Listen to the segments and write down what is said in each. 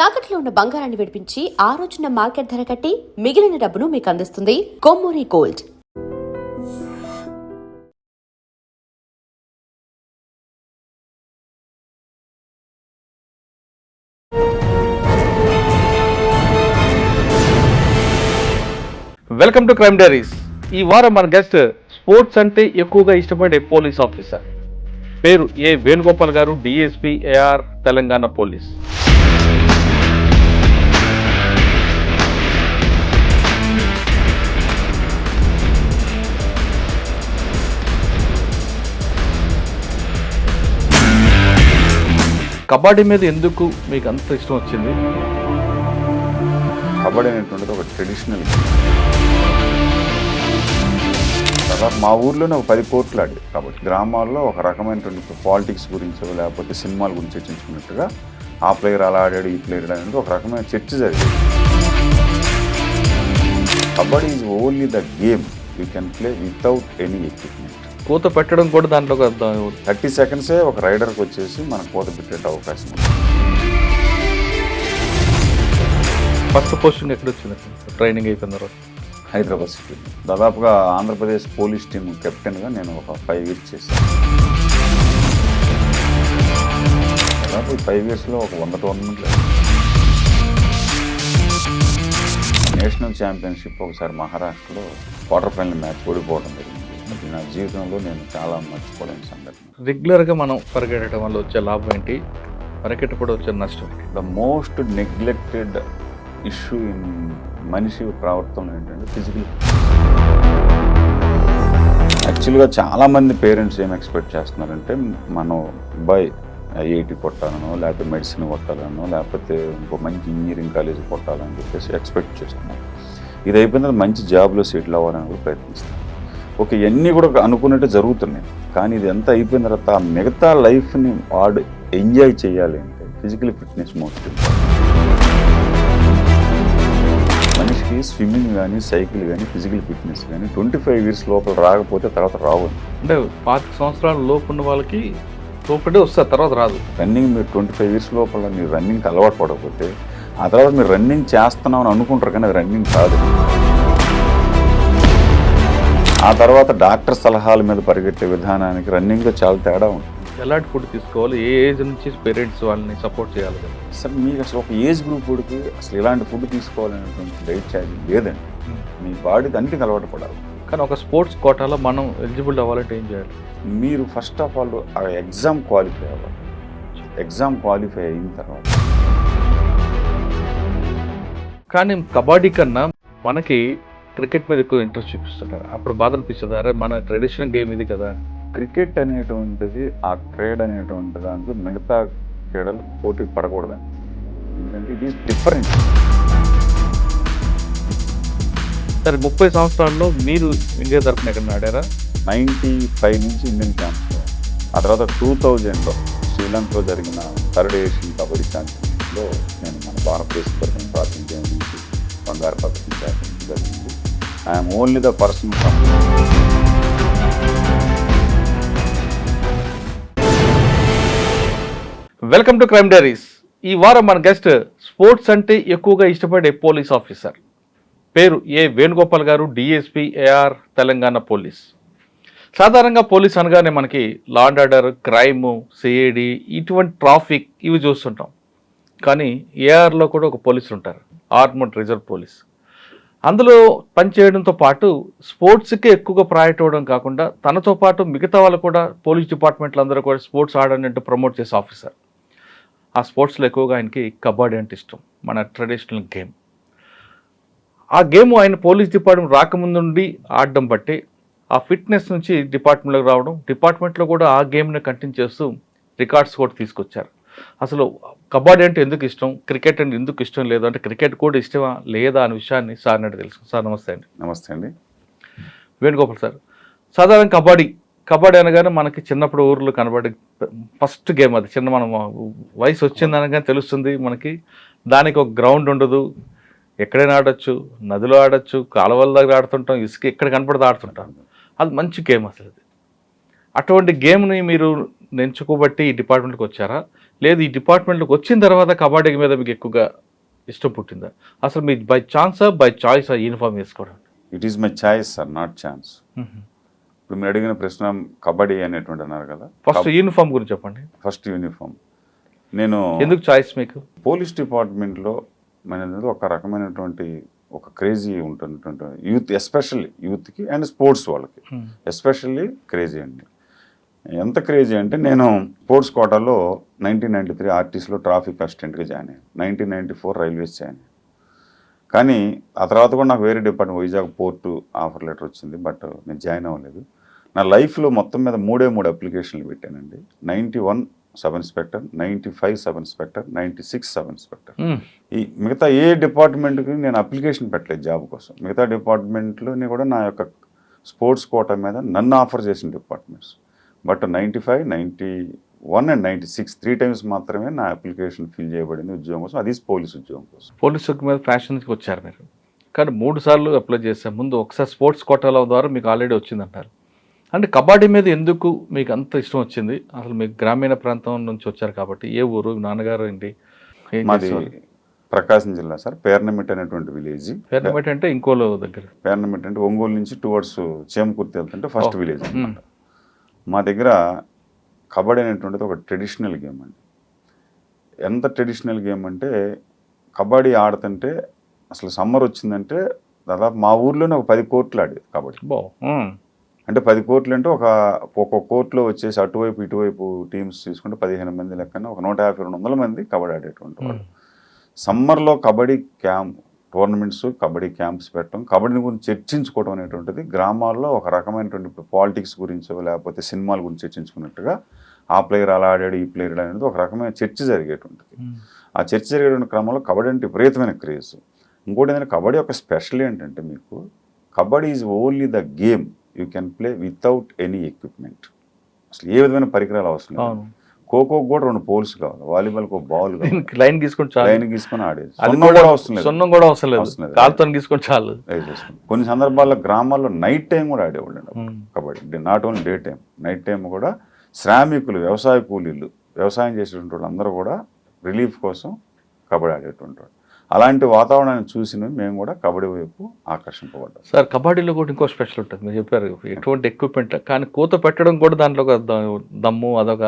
తాకట్లో ఉన్న బంగారాన్ని విడిపించి ఆ రోజున మార్కెట్ ధర కట్టి మిగిలిన డబ్బును మీకు అందిస్తుంది Kommuri gold. Welcome to crime diaries. ఈ వారం మన గెస్ట్ స్పోర్ట్స్ అంటే ఎక్కువగా ఇష్టపడే పోలీస్ ఆఫీసర్. పేరు ఏ వేణుగోపాల్ గారు, DSP AR Telangana police. Kabaddi మీద ఎందుకు మీకు అంత ఇష్టం వచ్చింది? కబడ్డీ అనేటువంటిది ఒక ట్రెడిషనల్. దాదాపు మా ఊర్లోనే ఒక 10 కోట్లు ఆడేది కాబట్టి గ్రామాల్లో ఒక రకమైనటువంటి పాలిటిక్స్ గురించో లేకపోతే సినిమాల గురించి చర్చించుకున్నట్టుగా ఆ ప్లేయర్ అలా ఆడాడు, ఈ ప్లేయర్ అనేది ఒక రకమైన చర్చ జరిగేది. Kabaddi is only the game you can play without any equipment. కూత పెట్టడం కూడా దాంట్లో 30 సెకండ్సే ఒక రైడర్కి వచ్చేసి మనం కూత పెట్టే అవకాశం ఉంది. ఫస్ట్ పోస్టింగ్ ఎక్కడ వచ్చింది ట్రైనింగ్ అయిపోయిన తర్వాత? హైదరాబాద్ సిటీ. దాదాపుగా ఆంధ్రప్రదేశ్ పోలీస్ టీమ్ కెప్టెన్గా నేను ఒక 5 ఇయర్స్ చేశాను. దాదాపు 5 ఇయర్స్లో ఒక 100 టోర్నమెంట్లు. నేషనల్ ఛాంపియన్షిప్ ఒకసారి మహారాష్ట్రలో క్వార్టర్ ఫైనల్ మ్యాచ్ ఓడిపోవడం జరిగింది. అది నా జీవితంలో నేను చాలా మర్చిపోలేని సంఘటన. రెగ్యులర్గా మనం పరిగెట్టడం వల్ల వచ్చే లాభం ఏంటి, పరిగెట్టడం వచ్చే నష్టం? The most neglected issue in మనిషి ప్రవర్తన ఏంటంటే ఫిజికల్. యాక్చువల్గా చాలామంది పేరెంట్స్ ఏం ఎక్స్పెక్ట్ చేస్తున్నారంటే మనం అబ్బాయి ఐఐటి కొట్టాలనో లేకపోతే మెడిసిన్ కొట్టాలనో లేకపోతే ఇంకో మంచి ఇంజనీరింగ్ కాలేజ్ కొట్టాలని చెప్పేసి ఎక్స్పెక్ట్ చేస్తున్నారు. ఇది అయిపోయిన తర్వాత మంచి జాబ్లో సెటిల్ అవ్వాలని కూడా ప్రయత్నిస్తారు. ఓకే, ఇవన్నీ కూడా అనుకున్నట్టు జరుగుతున్నాయి. కానీ ఇది ఎంత అయిపోయిన తర్వాత మిగతా లైఫ్ని వాడు ఎంజాయ్ చేయాలి అంటే ఫిజికల్ ఫిట్నెస్ మోస్ట్ ఇంపార్టెంట్. మనిషికి స్విమ్మింగ్ కానీ సైకిల్ కానీ ఫిజికల్ ఫిట్నెస్ కానీ 25 ఇయర్స్ లోపల రాకపోతే తర్వాత రావు. అంటే 25 సంవత్సరాల లోపు ఉన్న వాళ్ళకి లోపడే వస్తారు, తర్వాత రాదు. రన్నింగ్ మీరు 25 ఇయర్స్ లోపల మీరు రన్నింగ్కి అలవాటు పడకపోతే ఆ తర్వాత మీరు రన్నింగ్ చేస్తున్నామని అనుకుంటారు కానీ అది రన్నింగ్ కాదు. ఆ తర్వాత డాక్టర్ సలహాల మీద పరిగెట్టే విధానానికి రన్నింగ్లో చాలా తేడా ఉంటుంది. ఎలాంటి ఫుడ్ తీసుకోవాలి, ఏ ఏజ్ నుంచి పేరెంట్స్ వాళ్ళని సపోర్ట్ చేయాలి కదా? అసలు మీకు అసలు ఒక ఏజ్ గ్రూప్ వాడికి అసలు ఇలాంటి ఫుడ్ తీసుకోవాలనేటువంటి డైట్ ఛార్జింగ్ లేదండి. మీ బాడీకి అన్నిటికి అలవాటు పడాలి. కానీ ఒక స్పోర్ట్స్ కోటాలో మనం ఎలిజిబుల్ అవ్వాలంటే ఏం చేయాలి? మీరు ఫస్ట్ ఆఫ్ ఆల్ ఆ ఎగ్జామ్ క్వాలిఫై అవ్వాలి. ఎగ్జామ్ క్వాలిఫై అయిన తర్వాత కానీ కబడ్డీ కన్నా మనకి క్రికెట్ మీద ఎక్కువ ఇంట్రెస్ట్ చూపిస్తుంటారు. అప్పుడు బాధ అనిపిస్తుంది, అరే మన ట్రెడిషనల్ గేమ్ ఇది కదా. క్రికెట్ అనేటువంటిది ఆ క్రీడ అనేటువంటి దాంట్లో మిగతా క్రీడలు పోటీ పడకూడదండి. ఎందుకంటే ఇట్ ఈస్ డిఫరెంట్. సరే, 30 సంవత్సరాల్లో మీరు ఇండియా తరఫున ఎక్కడ ఆడారా? 95 నుంచి ఇండియన్ క్యాంప్స్లో, ఆ తర్వాత 2000లో శ్రీలంకలో జరిగిన 3rd ఏషియన్ కబడ్డీ ఛాంపియన్షిప్లో నేను మన భారతదేశ తరఫున ప్రాతినిధ్యం నుంచి బంగారు పథకం సాధించడం జరిగింది. I'm only the person. Welcome to crime diaries. ఈ వారం మన గెస్ట్ స్పోర్ట్స్ అంటే ఎక్కువగా ఇష్టపడే పోలీస్ ఆఫీసర్. పేరు ఏ వేణుగోపాల్ గారు, డిఎస్పీ ఏఆర్ తెలంగాణ పోలీస్. సాధారణంగా పోలీస్ అనగానే మనకి law and order, crime, CID, ఇటువంటి ట్రాఫిక్ ఇవి చూస్తుంటాం. కానీ ఏఆర్లో కూడా ఒక పోలీసులు ఉంటారు, ఆర్మడ్ రిజర్వ్ పోలీస్. అందులో పనిచేయడంతో పాటు స్పోర్ట్స్కి ఎక్కువగా ప్రయారిటీ ఇవ్వడం కాకుండా తనతో పాటు మిగతా వాళ్ళు కూడా పోలీస్ డిపార్ట్మెంట్లు అందరూ కూడా స్పోర్ట్స్ ఆడనంటూ ప్రమోట్ చేసే ఆఫీసర్. ఆ స్పోర్ట్స్లో ఎక్కువగా ఆయనకి కబడ్డీ అంటే ఇష్టం, మన ట్రెడిషనల్ గేమ్. ఆ గేమ్ ఆయన పోలీస్ డిపార్ట్మెంట్ రాకముందు నుండి ఆడడం బట్టి ఆ ఫిట్నెస్ నుంచి డిపార్ట్మెంట్లోకి రావడం, డిపార్ట్మెంట్లో కూడా ఆ గేమ్ని కంటిన్యూ చేస్తూ రికార్డ్స్ కూడా తీసుకొచ్చారు. అసలు కబడ్డీ అంటే ఎందుకు ఇష్టం, క్రికెట్ అంటే ఎందుకు ఇష్టం లేదు, అంటే క్రికెట్ కూడా ఇష్టమా లేదా అనే విషయాన్ని సార్ అంటే తెలుసు. సార్ నమస్తే అండి. నమస్తే అండి. వేణుగోపాల్ సార్, సాధారణ కబడ్డీ అనగానే మనకి చిన్నప్పుడు ఊర్లో కనబడే ఫస్ట్ గేమ్ అది. మనం వయసు వచ్చిందనగానే తెలుస్తుంది మనకి. దానికి ఒక గ్రౌండ్ ఉండదు, ఎక్కడైనా ఆడొచ్చు, నదిలో ఆడొచ్చు, కాలువల దగ్గర ఆడుతుంటాం, ఇసుక ఎక్కడ కనపడితే ఆడుతుంటాం. అది మంచి గేమ్ అసలు. అది అటువంటి గేమ్ని మీరు ఎంచుకోబట్టి ఈ డిపార్ట్మెంట్కి వచ్చారా, లేదు ఈ డిపార్ట్మెంట్కి వచ్చిన తర్వాత కబడ్డీ మీద మీకు ఎక్కువగా ఇష్టం పుట్టిందా? అసలు మీ బై ఛాన్సా బై చాయిసా యూనిఫామ్ వేసుకోవడం? It is my choice sir, not chance. ఇప్పుడు మీరు అడిగిన ప్రశ్న కబడ్డీ అనేటువంటి అన్నారు కదా. ఫస్ట్ యూనిఫామ్ గురించి చెప్పండి. ఫస్ట్ యూనిఫామ్ నేను ఎందుకు చాయిస్ మీకు? పోలీస్ డిపార్ట్మెంట్లో మనది ఒక రకమైనటువంటి ఒక క్రేజీ ఉంటున్నటువంటి యూత్, ఎస్పెషల్లీ యూత్కి అండ్ స్పోర్ట్స్ వాళ్ళకి ఎస్పెషల్లీ క్రేజీ అండి. ఎంత క్రేజీ అంటే నేను స్పోర్ట్స్ కోటాలో 1993 ఆర్టీసీలో ట్రాఫిక్ అసిస్టెంట్గా జాయిన్ అయ్యాను, 1994 రైల్వేస్ జాయిన్ అయ్యాను. కానీ ఆ తర్వాత కూడా నాకు వేరే department Vizag port offer letter వచ్చింది, బట్ నేను జాయిన్ అవ్వలేదు. నా లైఫ్లో మొత్తం మీద 3 అప్లికేషన్లు పెట్టానండి. 91 sub inspector, 95 sub inspector, 96 sub inspector. ఈ మిగతా ఏ డిపార్ట్మెంట్కి నేను అప్లికేషన్ పెట్టలేదు జాబ్ కోసం. మిగతా డిపార్ట్మెంట్లోని కూడా నా యొక్క స్పోర్ట్స్ కోటా మీద నన్ను ఆఫర్ చేసిన డిపార్ట్మెంట్స్. బట్ 95, 91 అండ్ 96 3 టైమ్స్ మాత్రమే నా అప్లికేషన్ ఫిల్ చేయబడింది ఉద్యోగం కోసం, అది పోలీస్ ఉద్యోగం కోసం. పోలీస్ మీద ఫ్యాషన్కి వచ్చారు మీరు, కానీ 3 సార్లు అప్లై చేశారు. ముందు ఒకసారి స్పోర్ట్స్ కోటాల ద్వారా మీకు ఆల్రెడీ వచ్చిందంటారు. అంటే కబడ్డీ మీద ఎందుకు మీకు అంత ఇష్టం వచ్చింది? అసలు మీకు గ్రామీణ ప్రాంతం నుంచి వచ్చారు కాబట్టి, ఏ ఊరు, నాన్నగారు ఏంటి? మాది ప్రకాశం జిల్లా సార్, పేర్నమిట్ అనేటువంటి విలేజ్. పేర్నమిట్ అంటే ఇంకోలో దగ్గర. పేర్నమిట్ అంటే ఒంగోలు నుంచి టువర్డ్స్ చేమకుర్తి వెళ్తుంటే ఫస్ట్ విలేజ్ అనమాట. మా దగ్గర కబడ్డీ అనేటువంటిది ఒక ట్రెడిషనల్ గేమ్ అండి. ఎంత ట్రెడిషనల్ గేమ్ అంటే కబడ్డీ ఆడుతుంటే అసలు సమ్మర్ వచ్చిందంటే దాదాపు మా ఊర్లోనే ఒక 10 కోర్టులు ఆడేది కబడ్డీ. అంటే 10 కోర్టులు అంటే ఒక కోర్టులో వచ్చేసి అటువైపు ఇటువైపు టీమ్స్ తీసుకుంటే 15 మంది లెక్కన ఒక 150-200 మంది కబడ్డీ ఆడేటువంటి వాళ్ళు. సమ్మర్లో కబడ్డీ టోర్నమెంట్స్, కబడ్డీ క్యాంప్స్ పెట్టడం, కబడ్డీ గురించి చర్చించుకోవడం అనేటువంటిది గ్రామాల్లో ఒక రకమైనటువంటి పాలిటిక్స్ గురించో లేకపోతే సినిమాల గురించి చర్చించుకున్నట్టుగా ఆ ప్లేయర్ అలా ఆడాడు, ఈ ప్లేయర్ అనేది ఒక రకమైన చర్చ జరిగేటువంటిది. ఆ చర్చ జరిగేటువంటి క్రమంలో కబడ్డీ అంటే విపరీతమైన క్రేజ్. ఇంకోటి ఏంటంటే కబడ్డీ యొక్క స్పెషల్ ఏంటంటే మీకు kabaddi is only the game you can play without any equipment. అసలు ఏ విధమైన పరికరాలు అవసరం లేదు. ఖోఖోకి కూడా 2 పోల్స్ కావాలి, వాలీబాల్కి ఒక బాల్ లైన్ గీసుకొని ఆడేది. సున్నం కూడా అవసరం చాలు. కొన్ని సందర్భాల్లో గ్రామాల్లో నైట్ టైం కూడా ఆడేవాళ్ళు kabaddi. Not only day time, night time కూడా శ్రామికులు, వ్యవసాయ కూలీలు, వ్యవసాయం చేసేటువంటి వాళ్ళు అందరూ కూడా రిలీఫ్ కోసం కబడ్డీ ఆడేటువంటి వాళ్ళు. అలాంటి వాతావరణాన్ని చూసి మేము కూడా కబడ్డీ వైపు ఆకర్షింపబడ్డాం. సార్ కబడ్డీలో కూడా ఇంకో స్పెషల్ ఉంటుంది, మీరు చెప్పారు ఎటువంటి ఎక్విప్మెంట్, కానీ కూత పెట్టడం కూడా దాంట్లో ఒక దమ్ము అదొక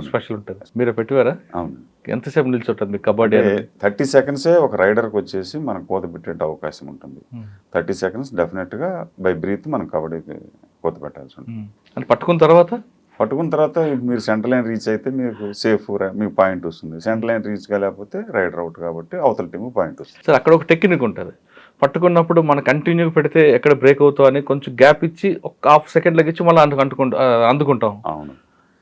స్పెషల్ ఉంటుంది. మీరు పెట్టివారా? అవును. ఎంతసేపు నిల్చుంటుంది మీకు కబడ్డీ? 30 సెకండ్సే ఒక రైడర్కి వచ్చేసి మనం కూత పెట్టే అవకాశం ఉంటుంది. 30 సెకండ్స్ డెఫినెట్గా బై బ్రీత్ మనం కబడ్డీకి కూత పెట్టాల్సి ఉంటుంది. అంటే పట్టుకున్న తర్వాత మీరు సెంటర్ లైన్ రీచ్ అయితే మీకు సేఫ్, మీకు పాయింట్ వస్తుంది. సెంటర్ లైన్ రీచ్ కాలేకపోతే రైడర్ అవుట్ కాబట్టి అవతల టీము పాయింట్ వస్తుంది. సార్ అక్కడ ఒక టెక్నిక్ ఉంటుంది, పట్టుకున్నప్పుడు మనం కంటిన్యూగా పెడితే ఎక్కడ బ్రేక్ అవుతావు అని కొంచెం గ్యాప్ ఇచ్చి ఒక హాఫ్ సెకండ్ లెక్కించి మళ్ళీ అందుకుంటాం. అవును.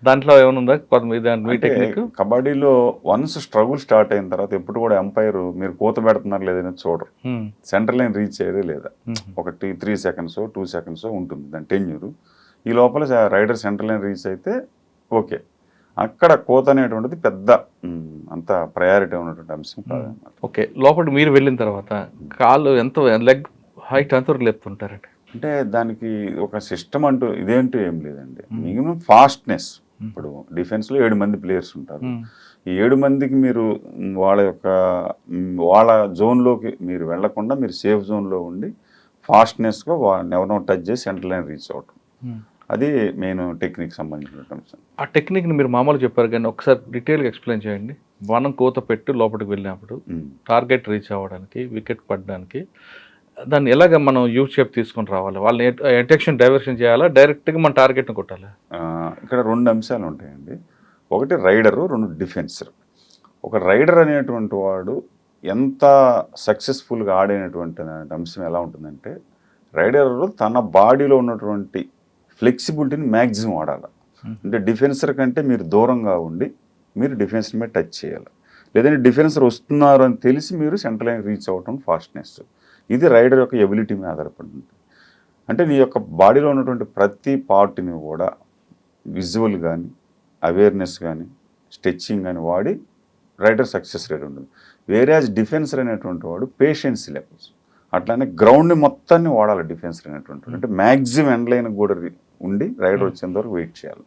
దాంట్లో ఏమైనా మీ టెక్నిక్? కబడ్డీలో వన్స్ స్ట్రగుల్ స్టార్ట్ అయిన తర్వాత ఎప్పుడు కూడా ఎంపైర్ మీరు కూత పెడుతున్నారు లేదని చూడరు. సెంటర్ లైన్ రీచ్ అయ్యేదే లేదా, ఒకటి 3 సెకండ్స్ 2 సెకండ్స్ ఉంటుంది దాని టెన్యూర్. ఈ లోపల రైడర్ సెంటర్ లైన్ రీచ్ అయితే ఓకే. అక్కడ కోత అనేటువంటిది పెద్ద అంత ప్రయారిటీ ఉన్నటువంటి అంశం కాదు. ఓకే, లోపల మీరు వెళ్ళిన తర్వాత కాళ్ళు ఎంత, లెగ్ హైట్ అంతవరకు లేపుతుంటారండి? అంటే దానికి ఒక సిస్టమ్ అంటూ ఇదేంటూ ఏం లేదండి. Minimum fastness. ఇప్పుడు డిఫెన్స్లో 7 మంది ప్లేయర్స్ ఉంటారు. ఈ 7 మందికి మీరు వాళ్ళ జోన్లోకి మీరు వెళ్లకుండా మీరు సేఫ్ జోన్లో ఉండి ఫాస్ట్నెస్గా ఎవరినో టచ్ చేసి సెంటర్ లైన్ రీచ్ అవటం, అది మెయిన్ టెక్నిక్ సంబంధించిన అంశం. ఆ టెక్నిక్ని మీరు మామూలు చెప్పారు కానీ ఒకసారి డీటెయిల్గా ఎక్స్ప్లెయిన్ చేయండి. మనం కోత పెట్టి లోపలికి వెళ్ళినప్పుడు టార్గెట్ రీచ్ అవ్వడానికి, వికెట్ పడడానికి దాన్ని ఎలాగ మనం యూ షేప్ తీసుకొని రావాలి? వాళ్ళని అటెన్షన్ డైవర్షన్ చేయాలా, డైరెక్ట్గా మన టార్గెట్ని కొట్టాలి? ఇక్కడ 2 అంశాలు ఉంటాయండి. ఒకటి రైడరు, 2 డిఫెన్సర్. ఒక రైడర్ అనేటువంటి వాడు ఎంత సక్సెస్ఫుల్గా ఆడేటువంటి అంశం ఎలా ఉంటుందంటే రైడర్ తన బాడీలో ఉన్నటువంటి ఫ్లెక్సిబిలిటీని మ్యాక్సిమం ఆడాలి. అంటే డిఫెన్సర్ కంటే మీరు దూరంగా ఉండి మీరు డిఫెన్సర్ మీద టచ్ చేయాలి. లేదంటే డిఫెన్సర్ వస్తున్నారు అని తెలిసి మీరు సెంటర్ లైన్ రీచ్ అవ్వటం ఫాస్ట్నెస్. ఇది రైడర్ యొక్క ఎబిలిటీ మీద ఆధారపడి ఉంటుంది. అంటే నీ యొక్క బాడీలో ఉన్నటువంటి ప్రతి పార్ట్ని కూడా విజువల్ కానీ, అవేర్నెస్ కానీ, స్ట్రెచ్చింగ్ కానీ వాడి రైడర్ సక్సెస్ రేట్ ఉంటుంది. వేరేజ్ డిఫెన్సర్ అనేటువంటి వాడు పేషెన్సీ లెవెల్స్, అట్లానే గ్రౌండ్ని మొత్తాన్ని వాడాలి డిఫెన్సర్ అనేటువంటి. అంటే మ్యాక్సిమం ఎండ్ లైన్ కూడా ఉండి రైడర్ వచ్చేంత వరకు వెయిట్ చేయాలి.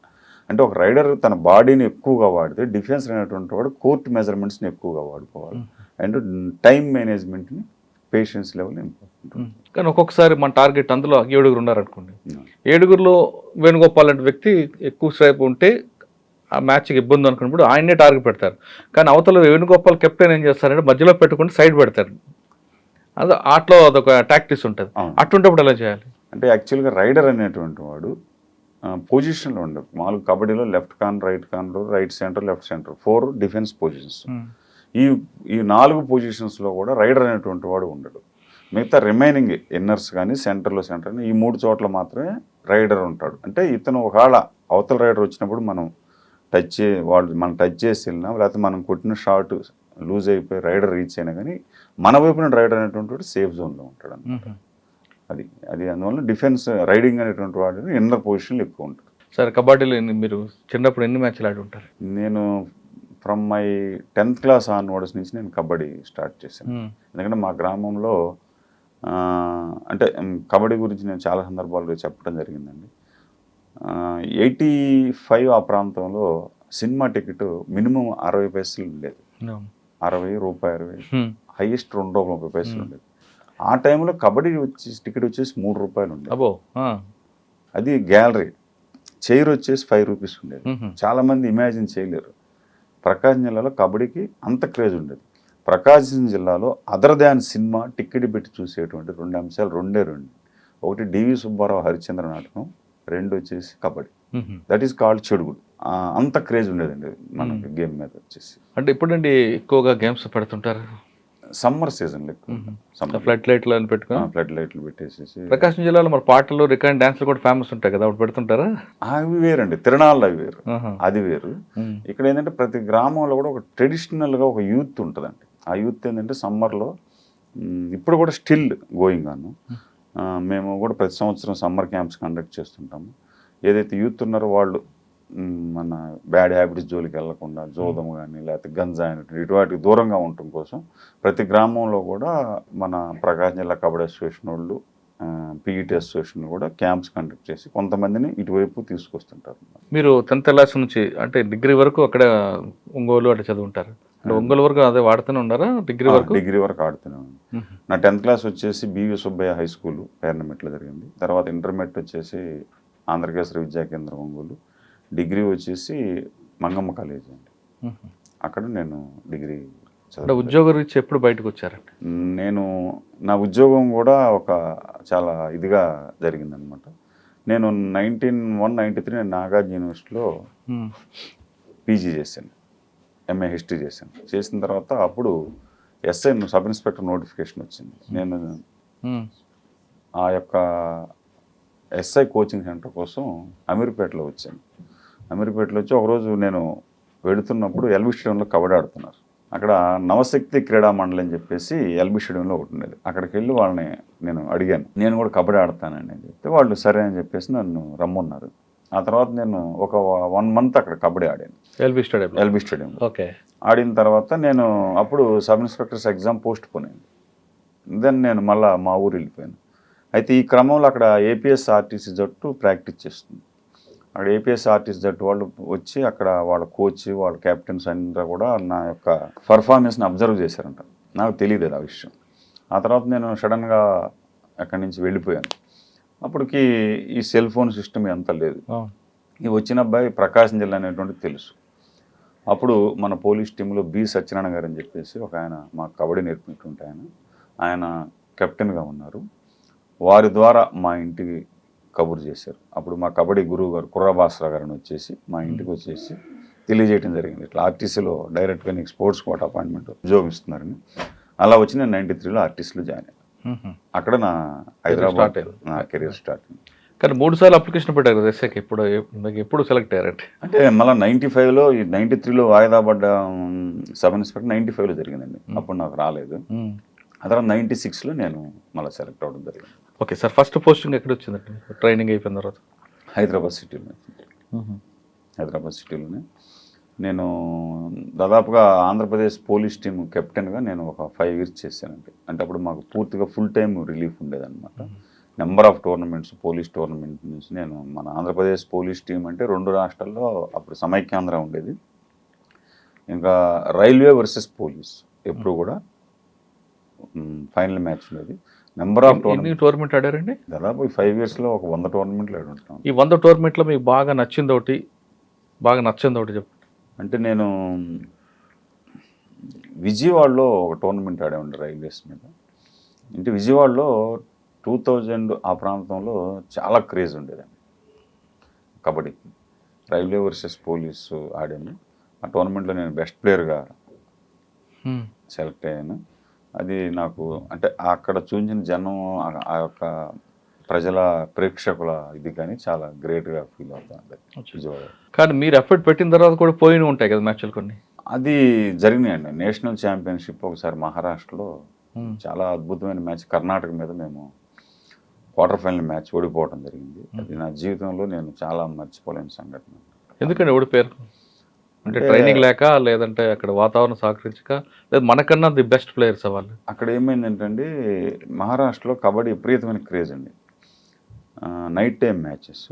అంటే ఒక రైడర్ తన బాడీని ఎక్కువగా వాడితే డిఫెన్స్ అనేటువంటి వాడు కోర్ట్ మెజర్మెంట్స్ని ఎక్కువగా వాడుకోవాలి. అండ్ టైం మేనేజ్మెంట్ని పేషెన్స్ లెవెల్ ఇంపార్టెంట్. కానీ ఒక్కొక్కసారి మన టార్గెట్ అందులో 7 ఉన్నారనుకోండి, 7లో వేణుగోపాల్ లాంటి వ్యక్తి ఎక్కువ సేపు ఉంటే ఆ మ్యాచ్కి ఇబ్బంది అనుకున్నప్పుడు ఆయన్నే టార్గెట్ పెడతారు. కానీ అవతల వేణుగోపాల్ కెప్టెన్ ఏం చేస్తారంటే మధ్యలో పెట్టుకుని సైడ్ పెడతారు. అది ఆటలో అదొక టాక్టిక్స్ ఉంటుంది. అటుంటప్పుడు ఎలా చేయాలి అంటే యాక్చువల్గా రైడర్ అనేటువంటి వాడు పొజిషన్లో ఉండదు. మామూలుగా కబడ్డీలో left corner, right corner, right centre, left centre 4 defence positions. ఈ 4 పొజిషన్స్లో కూడా రైడర్ అనేటువంటి వాడు ఉండడు. మిగతా రిమైనింగ్ ఇన్నర్స్ కానీ సెంటర్లో సెంటర్ ఈ 3 చోట్ల మాత్రమే రైడర్ ఉంటాడు. అంటే ఇతను ఒకవేళ అవతల రైడర్ వచ్చినప్పుడు మనం మనం టచ్ చేసి వెళ్ళినా, లేకపోతే మనం కొట్టిన షాట్ లూజ్ అయిపోయి రైడర్ రీచ్ అయినా కానీ మన వైపున రైడర్ అనేటువంటి వాడు సేఫ్ జోన్లో ఉంటాడు అన్నమాట. అది అందువల్ల డిఫెన్స్ రైడింగ్ అనేటువంటి వాడు ఇన్నర్ పొజిషన్లో ఎక్కువ ఉంటాడు. సరే, కబడ్డీలో మీరు చిన్నప్పుడు ఎన్ని మ్యాచ్లు ఆడి ఉంటారు? నేను from my 10th class onwards నుంచి నేను కబడ్డీ స్టార్ట్ చేశాను. ఎందుకంటే మా గ్రామంలో అంటే కబడ్డీ గురించి నేను చాలా సందర్భాల్లో చెప్పడం జరిగిందండి. 85 ఆ ప్రాంతంలో సినిమా టికెట్ మినిమం 60 పైసలు ఉండేది. 60 రూపాయలు, హైయెస్ట్ 2 పైసలు ఉండేది. ఆ టైంలో కబడ్డీ టికెట్ వచ్చేసి 3 రూపాయలు ఉండేది. అది గ్యాలరీ. చైర్ వచ్చేసి 5 రూపీస్ ఉండేది. చాలామంది ఇమాజిన్ చేయలేరు. ప్రకాశం జిల్లాలో కబడ్డీకి అంత క్రేజ్ ఉండేది. ప్రకాశం జిల్లాలో అదర్ దాన్ సినిమా టికెట్ పెట్టి చూసేటువంటి 2 అంశాలు రెండే. ఒకటి డివి సుబ్బారావు హరిశ్చంద్ర నాటకం, 2 వచ్చేసి kabaddi. That is called chedugudu. అంత క్రేజ్ ఉండేదండి మనకి గేమ్ మీద వచ్చేసి. అంటే ఇప్పుడండి ఎక్కువగా గేమ్స్ పెడుతుంటారు సమ్మర్ సీజన్లో ఎక్కువ ఫ్లడ్ లైట్లు అని పెట్టుకుని ఫ్లడ్ లైట్లు పెట్టేసేసి. ప్రకాశం జిల్లాలో మరి పాటలు, రికార్డ్ డాన్స్లు కూడా ఫేమస్ ఉంటాయి కదా, అప్పుడు పెడుతుంటారా? అవి వేరండి, తిరణాలు అవి వేరు, అది వేరు. ఇక్కడ ఏంటంటే ప్రతి గ్రామంలో కూడా ఒక ట్రెడిషనల్గా ఒక యూత్ ఉంటుందండి. ఆ యూత్ ఏంటంటే సమ్మర్లో ఇప్పుడు కూడా స్టిల్ గోయింగ్ ఆన్. మేము కూడా ప్రతి సంవత్సరం సమ్మర్ క్యాంప్స్ కండక్ట్ చేస్తుంటాము. ఏదైతే యూత్ ఉన్నారో వాళ్ళు మన బ్యాడ్ హ్యాబిట్స్ జోలికి వెళ్లకుండా జోదం కానీ లేకపోతే గంజా ఇటువంటి దూరంగా ఉండటం కోసం ప్రతి గ్రామంలో కూడా మన ప్రకాశం జిల్లా కబడ్డీ అసోసియేషన్ వాళ్ళు, పీఈటీ అసోసియేషన్ కూడా క్యాంప్స్ కండక్ట్ చేసి కొంతమందిని ఇటువైపు తీసుకొస్తుంటారు. మీరు 10th క్లాస్ నుంచి అంటే డిగ్రీ వరకు అక్కడ ఒంగోలు అట్లా చదువుంటారు? అంటే ఒంగోలు వరకు అదే వాడుతూనే ఉన్నారా? డిగ్రీ వరకు ఆడుతూనే ఉన్నాను. నా 10th క్లాస్ వచ్చేసి బివి సుబ్బయ్య హై స్కూల్ పేర్నమెట్లో జరిగింది. తర్వాత ఇంటర్మీడియట్ వచ్చేసి ఆంధ్రకేశ్వర విద్యా కేంద్రం ఒంగోలు. డిగ్రీ వచ్చేసి మంగమ్మ కాలేజ్ అండి. అక్కడ నేను డిగ్రీ చదివాను. ఉద్యోగ రీత్యా ఎప్పుడు బయటకు వచ్చారండి? నేను నా ఉద్యోగం కూడా ఒక చాలా ఇదిగా జరిగిందనమాట. నేను 1993 నేను నాగార్జున యూనివర్సిటీలో పీజీ చేశాను, ఎంఏ హిస్టరీ చేశాను. చేసిన తర్వాత అప్పుడు ఎస్ఐ సబ్ ఇన్స్పెక్టర్ నోటిఫికేషన్ వచ్చింది. నేను ఆ యొక్క ఎస్ఐ కోచింగ్ సెంటర్ కోసం అమీర్పేటలో వచ్చాను. అమీర్పేటలో వచ్చి ఒకరోజు నేను వెళుతున్నప్పుడు ఎల్బీ స్టేడియంలో కబడ్డీ ఆడుతున్నారు. అక్కడ నవశక్తి క్రీడా మండలి అని చెప్పేసి ఎల్బీ స్టేడియంలో ఒకటి ఉండేది. అక్కడికి వెళ్ళి వాళ్ళని నేను అడిగాను, నేను కూడా కబడ్డీ ఆడతానని అని చెప్తే వాళ్ళు సరే అని చెప్పేసి నన్ను రమ్మన్నారు. ఆ తర్వాత నేను ఒక 1 month అక్కడ కబడ్డీ ఆడాను ఎల్బీ స్టేడియంలో. ఓకే. ఆడిన తర్వాత నేను అప్పుడు sub inspectors exam post phone అయింది. దెన్ నేను మళ్ళీ మా ఊరు వెళ్ళిపోయాను. అయితే ఈ క్రమంలో అక్కడ ఏపీఎస్ఆర్టీసీ జట్టు ప్రాక్టీస్ చేస్తుంది. అక్కడ ఏపీఎస్ఆర్టీసీ జట్టు వాళ్ళు వచ్చి అక్కడ వాళ్ళ కోచ్, వాళ్ళ కెప్టెన్స్ అందరూ కూడా నా యొక్క పర్ఫార్మెన్స్ని అబ్జర్వ్ చేశారంట. నాకు తెలియదు ఆ విషయం. ఆ తర్వాత నేను సడన్గా అక్కడి నుంచి వెళ్ళిపోయాను. అప్పటికి ఈ సెల్ ఫోన్ సిస్టమ్ ఎంత లేదు. ఈ వచ్చిన అబ్బాయి ప్రకాశం జిల్లా అనేటువంటిది తెలుసు. అప్పుడు మన పోలీస్ టీంలో బి సత్యనారాయణ గారు అని చెప్పేసి ఒక ఆయన మాకు కబడ్డీ నేర్పినటువంటి ఆయన కెప్టెన్గా ఉన్నారు. వారి ద్వారా మా ఇంటికి కబురు చేశారు. అప్పుడు మా కబడ్డీ గురువు గారు కుర్రభాస్కర్ గారిని వచ్చేసి మా ఇంటికి వచ్చేసి తెలియజేయడం జరిగింది, ఇట్లా ఆర్టీసీలో డైరెక్ట్గా నీకు స్పోర్ట్స్ కోట అపాయింట్మెంట్ ఉద్యోగం ఇస్తున్నారని. అలా వచ్చి నేను 93లో ఆర్టీసీలో జాయిన్ అయ్యాను. అక్కడ నా హైదరాబాద్ నా కెరీర్ స్టార్ట్ అయింది. కానీ 3 సార్లు అప్లికేషన్ పెట్టారు కదా ఎస్ఐకి, ఎప్పుడు సెలెక్ట్ అయ్యారంటే? అంటే మళ్ళీ 95లో 93లో వాయిదా పడ్డ సబ్ ఇన్స్పెక్టర్ 95లో జరిగిందండి. అప్పుడు నాకు రాలేదు. ఆ తర్వాత 96లో నేను మళ్ళీ సెలెక్ట్ అవ్వడం జరిగింది. ఓకే సార్, ఫస్ట్ పోస్టింగ్ ఎక్కడ వచ్చిందండి ట్రైనింగ్ అయిపోయిన తర్వాత? హైదరాబాద్ సిటీలోనే నేను దాదాపుగా ఆంధ్రప్రదేశ్ పోలీస్ టీమ్ కెప్టెన్గా నేను ఒక 5 years చేశానండి. అంటే అప్పుడు మాకు పూర్తిగా ఫుల్ టైం రిలీఫ్ ఉండేదన్నమాట. Number of tournaments, police tournament నుంచి నేను మన ఆంధ్రప్రదేశ్ పోలీస్ టీం అంటే 2 రాష్ట్రాల్లో అప్పుడు సమైక్యాంధ్ర ఉండేది. ఇంకా రైల్వే వర్సెస్ పోలీస్ ఎప్పుడు కూడా ఫైనల్ మ్యాచ్ ఉండేది. నెంబర్ ఆఫ్ టోర్నమెంట్ ఆడారండి? దాదాపు ఈ 5 ఇయర్స్లో ఒక 100 టోర్నమెంట్లు ఆడి ఉంటాం. ఈ 100 టోర్నమెంట్లో మీకు బాగా నచ్చింది ఒకటి చెప్పండి. అంటే నేను విజయవాడలో ఒక టోర్నమెంట్ ఆడేవాడి రైల్వేస్ మీద. అంటే విజయవాడలో 2000 ఆ ప్రాంతంలో చాలా క్రేజ్ ఉండేదండి కబడ్డీకి. రైల్వే వర్సెస్ పోలీసు ఆడాను. ఆ టోర్నమెంట్లో నేను బెస్ట్ ప్లేయర్గా సెలెక్ట్ అయ్యాను. అది నాకు అంటే అక్కడ చూసిన జనం, ఆ యొక్క ప్రజల ప్రేక్షకుల ఇది కానీ చాలా గ్రేట్గా ఫీల్ అవుతాను విజయవాడ. కానీ మీరు ఎఫర్ట్ పెట్టిన తర్వాత కూడా పోయిన ఉంటాయి కదా మ్యాచ్లు కొన్ని? అది జరిగినాయండి. నేషనల్ ఛాంపియన్షిప్ ఒకసారి మహారాష్ట్రలో చాలా అద్భుతమైన మ్యాచ్, కర్ణాటక మీద మేము క్వార్టర్ ఫైనల్ మ్యాచ్ ఓడిపోవడం జరిగింది. అది నా జీవితంలో నేను చాలా మర్చిపోలేని సంఘటన. ఎందుకంటే ఓడిపోయారు? అంటే ట్రైనింగ్ లేక, లేదంటే అక్కడ వాతావరణం సహకరించక, లేదా మనకన్నా ది బెస్ట్ ప్లేయర్స్ వాళ్ళు? అక్కడ ఏమైందంటే మహారాష్ట్రలో కబడ్డీ విపరీతమైన క్రేజ్ అండి. నైట్ టైం మ్యాచెస్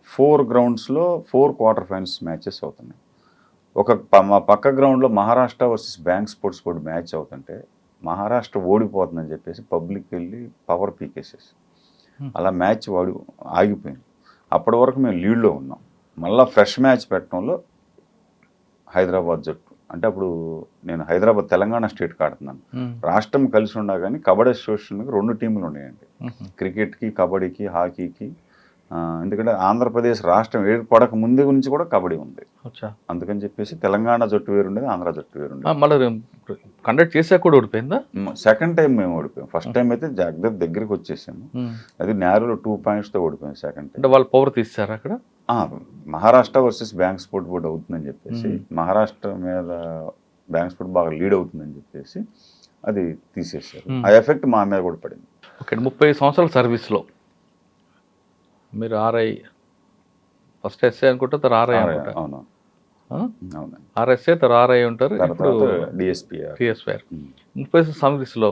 4 గ్రౌండ్స్లో 4 క్వార్టర్ ఫైనల్స్ మ్యాచెస్ అవుతున్నాయి. మా పక్క గ్రౌండ్లో Maharashtra versus bank sports board match అవుతుంటే మహారాష్ట్ర ఓడిపోతుందని చెప్పేసి పబ్లిక్ వెళ్ళి పవర్ పీకేసేసి అలా మ్యాచ్ ఆగిపోయింది. అప్పటి వరకు మేము లీడ్లో ఉన్నాం. మళ్ళీ ఫ్రెష్ మ్యాచ్ పెట్టడంలో హైదరాబాద్ జట్టు, అంటే అప్పుడు నేను హైదరాబాద్ తెలంగాణ స్టేట్కి ఆడుతున్నాను. రాష్ట్రం కలిసి ఉన్నా కానీ కబడ్డీ అసోసియేషన్కి 2 టీములు ఉన్నాయండి, క్రికెట్కి, కబడ్డీకి, హాకీకి. ఎందుకంటే ఆంధ్రప్రదేశ్ రాష్ట్రం ఏర్పడక ముందే నుంచి కూడా కబడ్డీ ఉంది. అందుకని చెప్పేసి తెలంగాణ జట్టు వేరుండేది, ఆంధ్ర జట్టు వేరుండేది. మళ్ళీ కండక్ట్ చేసాక కూడా ఓడిపోయిందా? సెకండ్ టైం మేము ఓడిపోయాం. ఫస్ట్ టైం అయితే జగదీప్ దగ్గరికి వచ్చేసాము. అది నేరులో 2 పాయింట్స్తో ఓడిపోయాం. సెకండ్ టైం అంటే వాళ్ళు పవర్ తీస్తారు అక్కడ. Maharashtra versus bank sport board అవుతుందని చెప్పేసి, మహారాష్ట్ర మీద బ్యాంక్ స్పోర్ట్ బాగా లీడ్ అవుతుందని చెప్పేసి అది తీసేసారు. ఆ ఎఫెక్ట్ మా మీద కూడా పడింది. ఓకే, 30 సంవత్సరాల సర్వీస్లో మీరు ఆర్ఐ, ఫస్ట్ ఎస్ఐ అనుకుంటే తర్వాత ఆర్ఐ అనుకుంటా. అవును, అవునండి. ఆర్ఎస్ఐ తర్వాత ఆర్ఐ ఉంటారు, ఇప్పుడు డిఎస్పీ. 30 సర్వీస్లో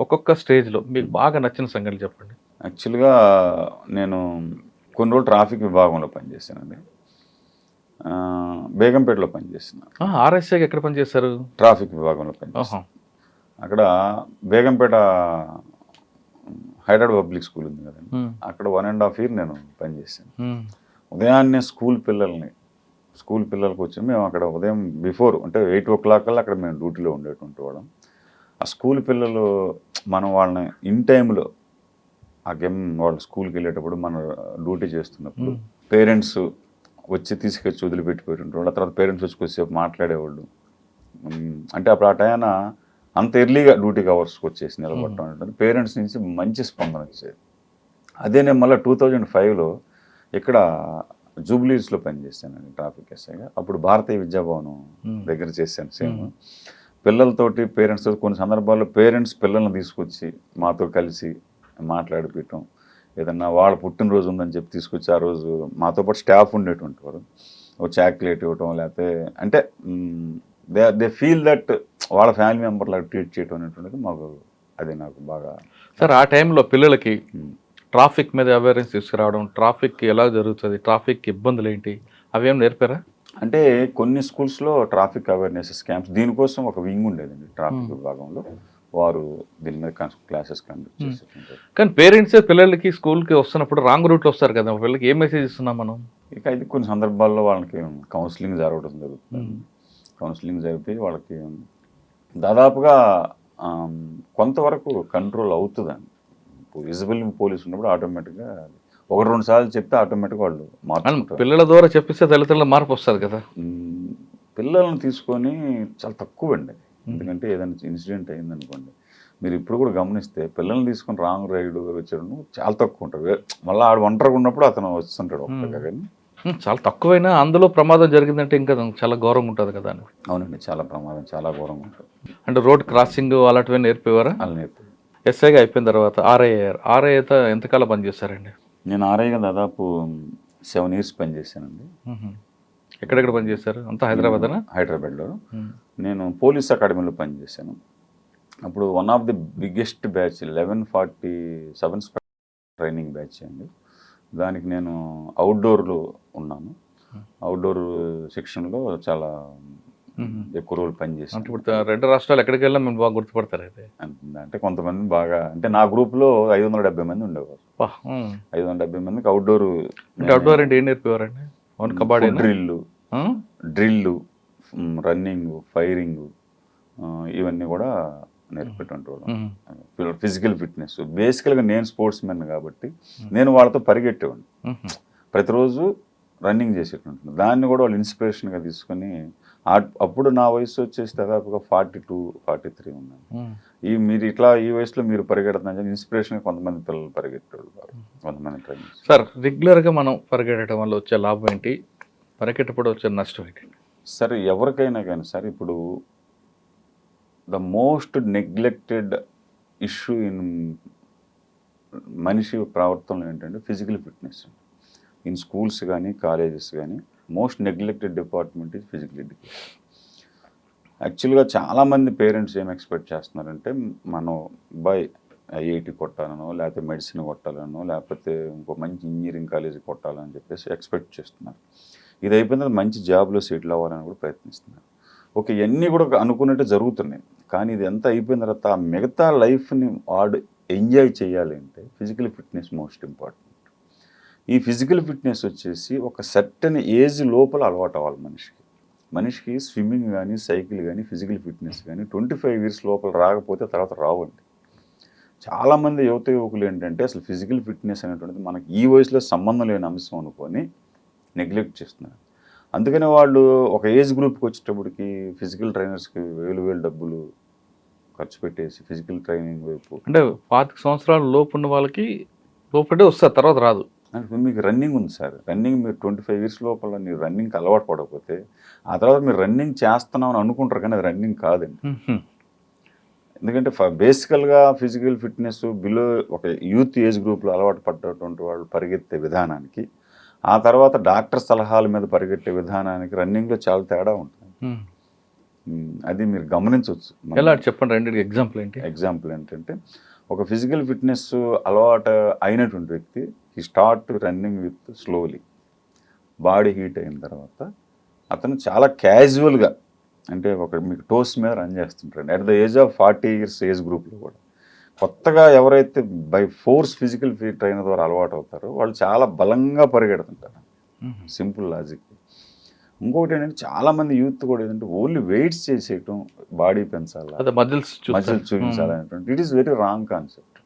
ఒక్కొక్క స్టేజ్లో మీకు బాగా నచ్చిన సంగతి చెప్పండి. యాక్చువల్గా నేను కొన్ని రోజులు ట్రాఫిక్ విభాగంలో పనిచేశానండి. బేగంపేటలో పనిచేసిన. ఆర్ఎస్ఐకి ఎక్కడ పనిచేస్తారు? ట్రాఫిక్ విభాగంలో పనిచేస్తాను. అక్కడ బేగంపేట హైదరాబాద్ పబ్లిక్ స్కూల్ ఉంది కదండి, అక్కడ 1.5 year నేను పనిచేశాను. ఉదయాన్నే స్కూల్ పిల్లలకి వచ్చి మేము అక్కడ ఉదయం బిఫోర్ అంటే 8 o'clock కల్లా అక్కడ మేము డ్యూటీలో ఉండేటువంటి వాళ్ళం. ఆ స్కూల్ పిల్లలు మనం వాళ్ళని ఇన్ టైంలో ఆ గేమ్ వాళ్ళు స్కూల్కి వెళ్ళేటప్పుడు మన డ్యూటీ చేస్తున్నప్పుడు పేరెంట్స్ వచ్చి తీసుకొచ్చి వదిలిపెట్టిపోయేటువంటి వాళ్ళు. తర్వాత పేరెంట్స్ వచ్చి కొద్దిసేపు మాట్లాడేవాళ్ళు. అంటే అప్పుడు ఆ టైం అంత ఎర్లీగా డ్యూటీకి అవర్స్కి వచ్చేసి నిలబడటం ఉంటుంది. పేరెంట్స్ నుంచి మంచి స్పందన వచ్చేది. అదే నేను మళ్ళీ 2005లో ఇక్కడ జూబ్లీస్లో పనిచేశానండి ట్రాఫిక్ ఎస్ఐగా. అప్పుడు భారతీయ విద్యాభవనం దగ్గర చేశాను సేమ్. పిల్లలతోటి పేరెంట్స్ కొన్ని సందర్భాల్లో పేరెంట్స్ పిల్లల్ని తీసుకొచ్చి మాతో కలిసి మాట్లాడిపించడం, ఏదన్నా వాళ్ళ పుట్టినరోజు ఉందని చెప్పి తీసుకొచ్చి ఆ రోజు మాతో పాటు స్టాఫ్ ఉండేటువంటి వారు ఒక చాక్లెట్ ఇవ్వటం, లేకపోతే అంటే దే ఫీల్ దట్ వాళ్ళ ఫ్యామిలీ మెంబర్ లాగా ట్రీట్ చేయడం అనేటువంటిది మాకు, అది నాకు బాగా. సార్ ఆ టైంలో పిల్లలకి ట్రాఫిక్ మీద అవేర్నెస్ తీసుకురావడం, ట్రాఫిక్ ఎలా జరుగుతుంది, ట్రాఫిక్ ఇబ్బందులు ఏంటి, అవేం నేర్పారా? అంటే కొన్ని స్కూల్స్లో ట్రాఫిక్ అవేర్నెస్ క్యాంప్స్ దీనికోసం ఒక వింగ్ ఉండేదండి ట్రాఫిక్ విభాగంలో, వారు దీని మీద క్లాసెస్ కండక్ట్ చేసేటుంటారు. కానీ పేరెంట్సే పిల్లలకి స్కూల్కి వస్తున్నప్పుడు రాంగ్ రూట్లో వస్తారు కదా, పిల్లలకి ఏం మెసేజ్ ఇస్తున్నాం మనం? ఇక ఇది కొన్ని సందర్భాల్లో వాళ్ళకి కౌన్సిలింగ్ జరగడం జరుగుతుంది. కౌన్సిలింగ్ జరిపి వాళ్ళకి దాదాపుగా కొంతవరకు కంట్రోల్ అవుతుందండి. విజిబుల్ పోలీస్ ఉన్నప్పుడు ఆటోమేటిక్గా 1-2 సార్లు చెప్తే ఆటోమేటిక్గా వాళ్ళు మార్చుకుంటారు. పిల్లల ద్వారా చెప్పిస్తే తల్లిదండ్రుల మార్పు వస్తుంది కదా. పిల్లల్ని తీసుకొని చాలా తక్కువ అండి. ఎందుకంటే ఏదైనా ఇన్సిడెంట్ అయిందనుకోండి, మీరు ఇప్పుడు కూడా గమనిస్తే పిల్లల్ని తీసుకొని రాంగ్ రైడ్ వచ్చాడు చాలా తక్కువ ఉంటారు. మళ్ళీ ఆడు ఒంటరిగా ఉన్నప్పుడు అతను వస్తుంటాడు ఒక్కగా, కానీ చాలా తక్కువైనా అందులో ప్రమాదం జరిగిందంటే ఇంకా చాలా ఘోరంగా ఉంటుంది కదా అని. అవునండి, చాలా ప్రమాదం, చాలా ఘోరంగా ఉంటుంది. అంటే రోడ్ క్రాసింగ్ అలాంటివి నేర్పేవారా? అలా నేర్పి ఎస్ఐగా అయిపోయిన తర్వాత ఆర్ఐ అయ్యారు. ఆర్ఐ అయితే ఎంతకాలం పనిచేస్తారండి? నేను ఆర్ఐగా దాదాపు 7 years పనిచేశానండి. ఎక్కడెక్కడ పనిచేశారు? అంతా హైదరాబాదేనా? హైదరాబాద్లో. నేను పోలీస్ అకాడమీలో పనిచేశాను. అప్పుడు one of the biggest batch 1147 training batch అండి. దానికి నేను అవుట్డోర్లో ఉన్నాను. అవుట్డోర్ సెక్షన్లో చాలా ఎక్కువ రోజులు అంటే పనిచేసాను. ఇప్పుడు 2 రాష్ట్రాలు ఎక్కడికి వెళ్ళినా మేము బాగా గుర్తుపడతారు అయితే. అంటే కొంతమంది బాగా అంటే నా గ్రూప్లో 570 మంది ఉండేవారు. 570 మందికి అవుట్డోర్ అంటే అవుట్డోర్ అంటే ఏం నేర్పేవారండి? అవును, కబడ్డీ డ్రిల్లు, రన్నింగ్, ఫైరింగ్ ఇవన్నీ కూడా నేర్పేటువంటి వాళ్ళం. ఫిజికల్ ఫిట్నెస్ బేసికల్గా నేను స్పోర్ట్స్ మెన్ కాబట్టి నేను వాళ్ళతో పరిగెట్టేవాడిని. ప్రతిరోజు రన్నింగ్ చేసేటువంటి దాన్ని కూడా వాళ్ళు ఇన్స్పిరేషన్గా తీసుకొని అప్పుడు నా వయసు వచ్చేసి దాదాపుగా 42, 43 ఉన్నాను. మీరు ఇట్లా ఈ వయసులో మీరు పరిగెడుతున్నారు ఇన్స్పిరేషన్గా కొంతమంది పిల్లలు పరిగెట్టేవాళ్ళు, కొంతమంది ట్రైనింగ్. సార్, రెగ్యులర్గా మనం పరిగెట్టడం వల్ల వచ్చే లాభం ఏంటి? పరిగెట్టప్పుడు వచ్చే నష్టం ఏంటి? సరే, ఎవరికైనా కానీ సార్, ఇప్పుడు the most neglected issue in మనిషి ప్రవర్తనలో ఏంటంటే ఫిజికల్ ఫిట్నెస్. ఇన్ స్కూల్స్ కానీ కాలేజెస్ కానీ most neglected department is physical education. యాక్చువల్గా చాలామంది పేరెంట్స్ ఏం ఎక్స్పెక్ట్ చేస్తున్నారంటే మనం ఐఐటి కొట్టాలనో లేకపోతే మెడిసిన్ కొట్టాలనో లేకపోతే ఇంకో మంచి ఇంజనీరింగ్ కాలేజీ కొట్టాలని చెప్పేసి ఎక్స్పెక్ట్ చేస్తున్నారు. ఇది అయిపోయిన తర్వాత మంచి జాబ్లో సెటిల్ అవ్వాలని కూడా ప్రయత్నిస్తున్నారు. ఓకే, ఇవన్నీ కూడా అనుకున్నట్టు జరుగుతున్నాయి. కానీ ఇది ఎంత అయిపోయిన తర్వాత ఆ మిగతా లైఫ్ని వాడు ఎంజాయ్ చేయాలి అంటే ఫిజికల్ ఫిట్నెస్ మోస్ట్ ఇంపార్టెంట్. ఈ ఫిజికల్ ఫిట్నెస్ వచ్చేసి ఒక సర్టెన్ ఏజ్ లోపల అలవాటు అవ్వాలి మనిషికి స్విమ్మింగ్ కానీ సైకిల్ కానీ ఫిజికల్ ఫిట్నెస్ కానీ 25 years లోపల రాకపోతే తర్వాత రావండి. చాలామంది యువకులు ఏంటంటే అసలు ఫిజికల్ ఫిట్నెస్ అనేటువంటిది మనకి ఈ వయసులో సంబంధం లేని అంశం అనుకొని నెగ్లెక్ట్ చేస్తున్నారు. అందుకని వాళ్ళు ఒక ఏజ్ గ్రూప్కి వచ్చేటప్పటికి ఫిజికల్ ట్రైనర్స్కి వేలు డబ్బులు ఖర్చు పెట్టేసి ఫిజికల్ ట్రైనింగ్ వైపు. అంటే 25 సంవత్సరాల లోపు ఉన్న వాళ్ళకి లోపలే వస్తారు, తర్వాత రాదు. అంటే మీకు రన్నింగ్ ఉంది సార్, రన్నింగ్ మీరు 25 years లోపల మీరు రన్నింగ్కి అలవాటు పడకపోతే ఆ తర్వాత మీరు రన్నింగ్ చేస్తున్నామని అనుకుంటారు, కానీ అది రన్నింగ్ కాదండి. ఎందుకంటే బేసికల్గా ఫిజికల్ ఫిట్నెస్ బిలో ఒక యూత్ ఏజ్ గ్రూప్లో అలవాటు పడ్డటువంటి వాళ్ళు పరిగెత్తే విధానానికి ఆ తర్వాత డాక్టర్ సలహాల మీద పరిగెట్టే విధానానికి రన్నింగ్లో చాలా తేడా ఉంటుంది. అది మీరు గమనించవచ్చు. ఎలా చెప్పండి, రెండింటికి ఎగ్జాంపుల్ ఏంటి? ఎగ్జాంపుల్ ఏంటంటే ఒక ఫిజికల్ ఫిట్నెస్ అలవాటు అయినటువంటి వ్యక్తి ఈ start running with slowly, body heat అయిన తర్వాత అతను చాలా క్యాజువల్గా అంటే మీకు టోస్ మీద రన్ చేస్తుంటాడు. At the age of 40 years age గ్రూప్లో కూడా కొత్తగా ఎవరైతే బై ఫోర్స్ ఫిజికల్ ట్రైనర్ ద్వారా అలవాటు అవుతారో వాళ్ళు చాలా బలంగా పరిగెడుతుంటారు. Simple logic. ఇంకొకటి ఏంటంటే చాలామంది యూత్ కూడా ఏంటంటే ఓన్లీ వెయిట్స్ చేసేయటం, బాడీ పెంచాలి, మజిల్స్ చూపించాలనేటువంటి it is very wrong concept.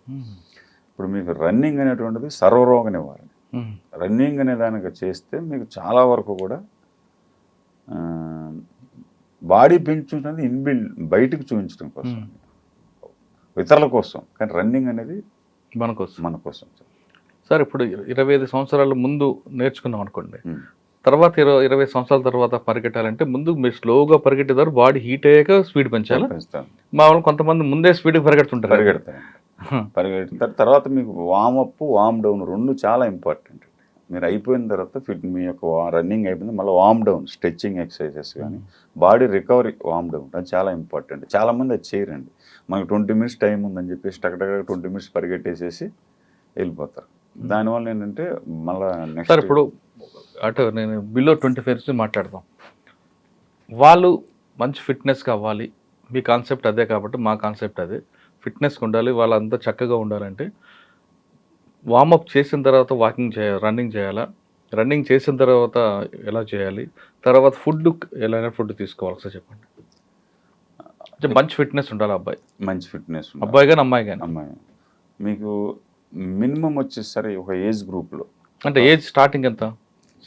ఇప్పుడు మీకు రన్నింగ్ అనేటువంటిది సర్వరోగ నివారణ. రన్నింగ్ అనే దానికి చేస్తే మీకు చాలా వరకు కూడా బాడీ పెంచుకుంటుంది బయటకు చూపించడం కోసం, ఇతరుల కోసం. కానీ రన్నింగ్ అనేది మన కోసం. సార్, ఇప్పుడు 25 సంవత్సరాల ముందు నేర్చుకున్నాం అనుకోండి, తర్వాత 20 సంవత్సరాల తర్వాత పరిగెట్టాలంటే ముందు మీరు స్లోగా పరిగెట్టేదారు, బాడీ హీట్ అయ్యాక స్పీడ్ పెంచాలి. మామూలు కొంతమంది ముందే స్పీడ్కి పరిగెడుతారు. తర్వాత మీకు వామప్, వామ్ డౌన్ రెండు చాలా ఇంపార్టెంట్. మీరు అయిపోయిన తర్వాత మీ యొక్క రన్నింగ్ అయిపోయింది మళ్ళీ వామ్ డౌన్, స్ట్రెచ్చింగ్ ఎక్సర్సైజెస్ కానీ బాడీ రికవరీ వామ్ డౌన్ అది చాలా ఇంపార్టెంట్. చాలామంది అది చేయరండి. మనకు 20 minutes టైం ఉందని చెప్పేసి టకటక 20 minutes పరిగెట్టేసేసి వెళ్ళిపోతారు. దానివల్ల ఏంటంటే మళ్ళీ నెక్స్ట్. సార్, ఇప్పుడు అటు నేను బిలో 25 years మాట్లాడదాం, వాళ్ళు మంచి ఫిట్నెస్గా అవ్వాలి. మీ కాన్సెప్ట్ అదే కాబట్టి మా కాన్సెప్ట్ అదే, ఫిట్నెస్గా ఉండాలి, వాళ్ళంతా చక్కగా ఉండాలంటే వార్మప్ చేసిన తర్వాత వాకింగ్ చేయాలి, రన్నింగ్ చేయాలా, రన్నింగ్ చేసిన తర్వాత ఎలా చేయాలి, తర్వాత ఫుడ్ ఎలాగైనా ఫుడ్ తీసుకోవాలి సార్ చెప్పండి. మంచి ఫిట్నెస్ ఉండాలి అబ్బాయి, మంచి ఫిట్నెస్ అబ్బాయి కానీ అమ్మాయి కానీ. మీకు మినిమం వచ్చేసరి ఒక ఏజ్ గ్రూప్లో అంటే ఏజ్ స్టార్టింగ్ ఎంత?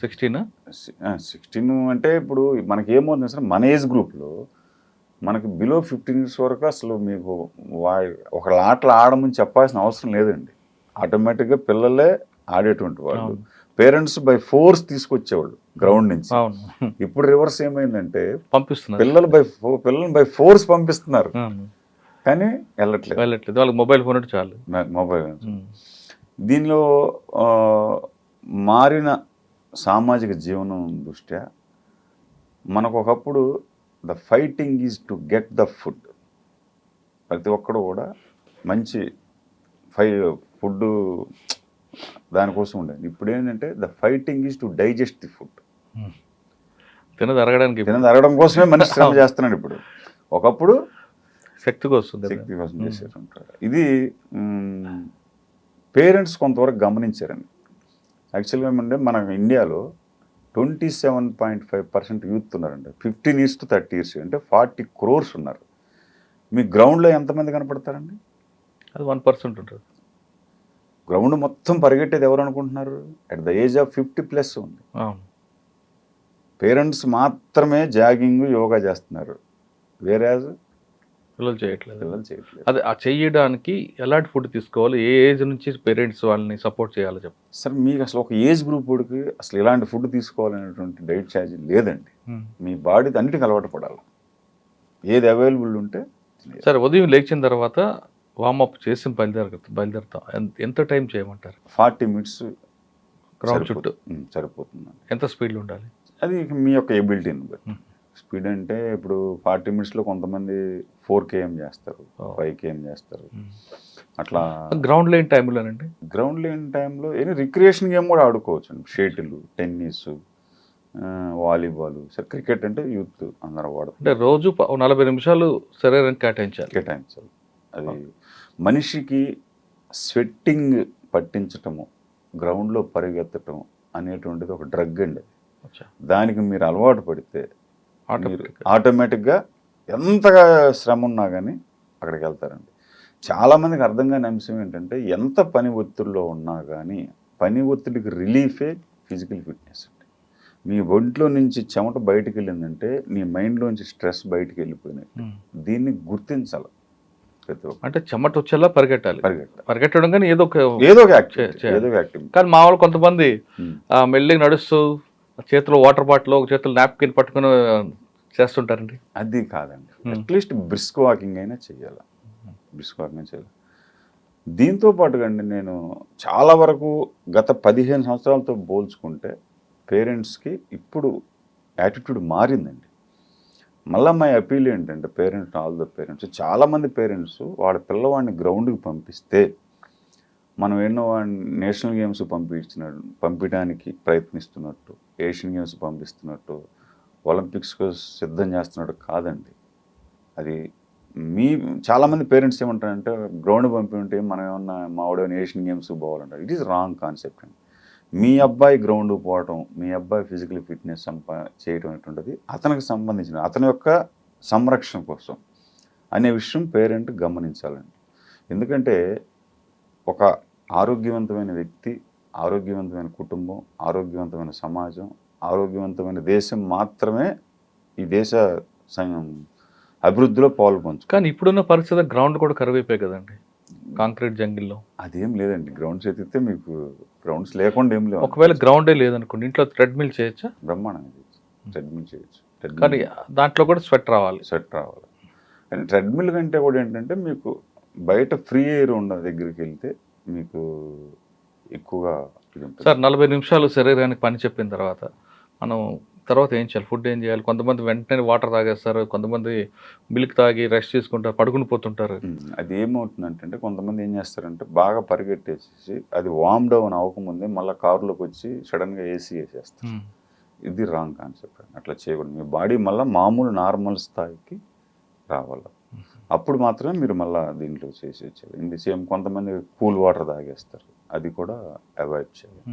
16 అంటే ఇప్పుడు మనకి ఏమవుతుంది సార్, మన ఏజ్ గ్రూప్లో మనకి బిలో 15 years వరకు అసలు మీకు ఒకళ్ళ ఆటలు ఆడమని చెప్పాల్సిన అవసరం లేదండి. ఆటోమేటిక్గా పిల్లలే ఆడేటువంటి వాళ్ళు. పేరెంట్స్ బై ఫోర్స్ తీసుకొచ్చేవాళ్ళు గ్రౌండ్ నుంచి. ఇప్పుడు రివర్స్ ఏమైందంటే పంపిస్తున్నారు, పిల్లల్ని బై ఫోర్స్ పంపిస్తున్నారు, కానీ వెళ్ళట్లేదు. వాళ్ళకి మొబైల్ ఫోన్ అంటే చాలు. మొబైల్. దీనిలో మారిన సామాజిక జీవనం దృష్ట్యా మనకు ఒకప్పుడు the fighting is to get the food. ప్రతి ఒక్కడు కూడా మంచి ఫుడ్ దానికోసం ఉండేది. ఇప్పుడు ఏంటంటే the fighting is to digest the food. తినది అరగడానికి తినది అరగడం కోసమే మనిషి శ్రమ చేస్తున్నాడు ఇప్పుడు. ఒకప్పుడు శక్తికి వస్తుంది. శక్తి కోసం చేసేటుంటారు. ఇది పేరెంట్స్ కొంతవరకు గమనించారండి. యాక్చువల్గా ఏమంటే మన ఇండియాలో 27.5% యూత్ ఉన్నారండి. 15 years to 30 years అంటే 40 crores ఉన్నారు. మీ గ్రౌండ్లో ఎంతమంది కనపడతారండి? అది 1% ఉంటుంది. గ్రౌండ్ మొత్తం పరిగెట్టేది ఎవరు అనుకుంటున్నారు? అట్ ద ఏజ్ ఆఫ్ 50+ ఉంది. పేరెంట్స్ మాత్రమే జాగింగ్ యోగా చేస్తున్నారు, వేరే పిల్లలు చేయట్లేదు. పిల్లలు చేయట్లేదు. అదే ఆ చేయడానికి ఎలాంటి ఫుడ్ తీసుకోవాలి, ఏ ఏజ్ నుంచి పేరెంట్స్ వాళ్ళని సపోర్ట్ చేయాలో చెప్పు. సార్ మీకు అసలు ఒక ఏజ్ గ్రూప్ వాడికి అసలు ఇలాంటి ఫుడ్ తీసుకోవాలనేటువంటి డైట్ ఛార్జ్ లేదండి. మీ బాడీ అన్నిటికీ అలవాటు పడాలి, ఏది అవైలబుల్ ఉంటే. సరే, ఉదయం లేచిన తర్వాత వార్మప్ చేసి బయలుదేరుతాం. ఎంత టైం చేయమంటారు? 40 minutes గ్రౌండ్ చుట్టూ సరిపోతుందండి. ఎంత స్పీడ్లో ఉండాలి? అది మీ యొక్క ఎబిలిటీని బట్టి. స్పీడ్ అంటే ఇప్పుడు 40 minutesలో కొంతమంది 4 km చేస్తారు, 5 km చేస్తారు. అట్లా గ్రౌండ్ లేని టైంలోనండి. గ్రౌండ్ లేని టైంలో ఏదో రిక్రియేషన్ గేమ్ కూడా ఆడుకోవచ్చు అండి. Shuttle, tennis, volleyball. సరే, క్రికెట్ అంటే యూత్ అందరూ వాడుతారు. అంటే రోజు 40 నిమిషాలు శరీరానికి కేటాయించాలి. అది మనిషికి స్వెట్టింగ్ పట్టించటము, గ్రౌండ్లో పరిగెత్తటం అనేటువంటిది ఒక డ్రగ్ అండి. దానికి మీరు అలవాటు పడితే ఆటోమేటిక్గా ఎంతగా శ్రమ ఉన్నా కానీ అక్కడికి వెళ్తారండి. చాలామందికి అర్థం కాని అంశం ఏంటంటే ఎంత పని ఒత్తిడిలో ఉన్నా కానీ పని ఒత్తిడికి రిలీఫే ఫిజికల్ ఫిట్నెస్ అండి. మీ ఒంట్లో నుంచి చెమట బయటకు వెళ్ళిందంటే నీ మైండ్లోంచి స్ట్రెస్ బయటకు వెళ్ళిపోయినట్టు. దీన్ని గుర్తించాలి. అంటే చెమట వచ్చేలా పరిగెట్టడం కానీ ఏదో ఒక యాక్టివిటీ. కానీ మా వాళ్ళు కొంతమంది మెల్లిగా నడుస్తూ చేతిలో వాటర్ బాటిల్, ఒక చేతిలో నాప్కిన్ పట్టుకుని చేస్తుంటారండి. అది కాదండి. అట్లీస్ట్ బ్రిస్క్ వాకింగ్ అయినా చేయాలి. దీంతో పాటుగా అండి నేను చాలా వరకు గత 15 సంవత్సరాలతో పోల్చుకుంటే పేరెంట్స్కి ఇప్పుడు యాటిట్యూడ్ మారిందండి. మళ్ళీ మా అపీల్ ఏంటంటే ఆల్ ద పేరెంట్స్, చాలామంది పేరెంట్స్ వాళ్ళ పిల్లవాడిని గ్రౌండ్కి పంపిస్తే మనం ఎన్నో నేషనల్ గేమ్స్ పంపించడానికి ప్రయత్నిస్తున్నట్టు, ఏషియన్ గేమ్స్ పంపిస్తున్నట్టు, ఒలింపిక్స్కు సిద్ధం చేస్తున్నట్టు కాదండి. అది చాలామంది పేరెంట్స్ ఏమంటారంటే గ్రౌండ్ పంపింటే మనం ఏమన్నా మావాడేమైనా ఏషియన్ గేమ్స్ పోవాలంటారు. ఇట్ ఈస్ రాంగ్ కాన్సెప్ట్ అండి. మీ అబ్బాయి గ్రౌండ్ పోవటం, మీ అబ్బాయి ఫిజికల్ ఫిట్నెస్ చేయటం అనేటువంటిది అతనికి సంబంధించిన అతని యొక్క సంరక్షణ కోసం అనే విషయం పేరెంట్ గమనించాలండి. ఎందుకంటే ఒక ఆరోగ్యవంతమైన వ్యక్తి, ఆరోగ్యవంతమైన కుటుంబం, ఆరోగ్యవంతమైన సమాజం, ఆరోగ్యవంతమైన దేశం మాత్రమే ఈ దేశ అభివృద్ధిలో పాల్పంచు. కానీ ఇప్పుడున్న పరిస్థితి గ్రౌండ్ కూడా కరువైపోయాయి కదండి, కాంక్రీట్ జంగిల్లో. అదేం లేదండి. గ్రౌండ్స్ ఎత్తితే మీకు గ్రౌండ్స్ లేకుండా ఏం లేవు. ఒకవేళ గ్రౌండే లేదనుకోండి, ఇంట్లో ట్రెడ్మిల్ చేయొచ్చా? బ్రహ్మాండంగా చేయొచ్చు. ట్రెడ్మిల్ చేయొచ్చు. కానీ దాంట్లో కూడా స్వెట్ రావాలి. కానీ ట్రెడ్మిల్ కంటే కూడా ఏంటంటే మీకు బయట ఫ్రీ ఎయిర్ ఉన్న దగ్గరికి వెళ్తే మీకు ఎక్కువగా. సార్, 40 నిమిషాలు శరీరానికి పని చెప్పిన తర్వాత తర్వాత ఏం చేయాలి? ఫుడ్ ఏం చేయాలి? కొంతమంది వెంటనే వాటర్ తాగేస్తారు, కొంతమంది మిల్క్ తాగి రెస్ట్ తీసుకుంటారు, పడుకుని పోతుంటారు. అది ఏమవుతుందంటే కొంతమంది ఏం చేస్తారంటే బాగా పరిగెట్టేసి అది వార్మ్ డౌన్ అవ్వకముందే మళ్ళీ కారులోకి వచ్చి సడన్గా ఏసీ వేసేస్తారు. ఇది రాంగ్ కాన్సెప్ట్. అట్లా చేయకూడదు. మీ బాడీ మళ్ళీ మామూలు నార్మల్ స్థాయికి రావాలి. అప్పుడు మాత్రమే మీరు మళ్ళీ దీంట్లో చేసి వచ్చేది. ఇది సేమ్ కొంతమంది కూల్ వాటర్ తాగేస్తారు, అది కూడా అవాయిడ్ చేయాలి.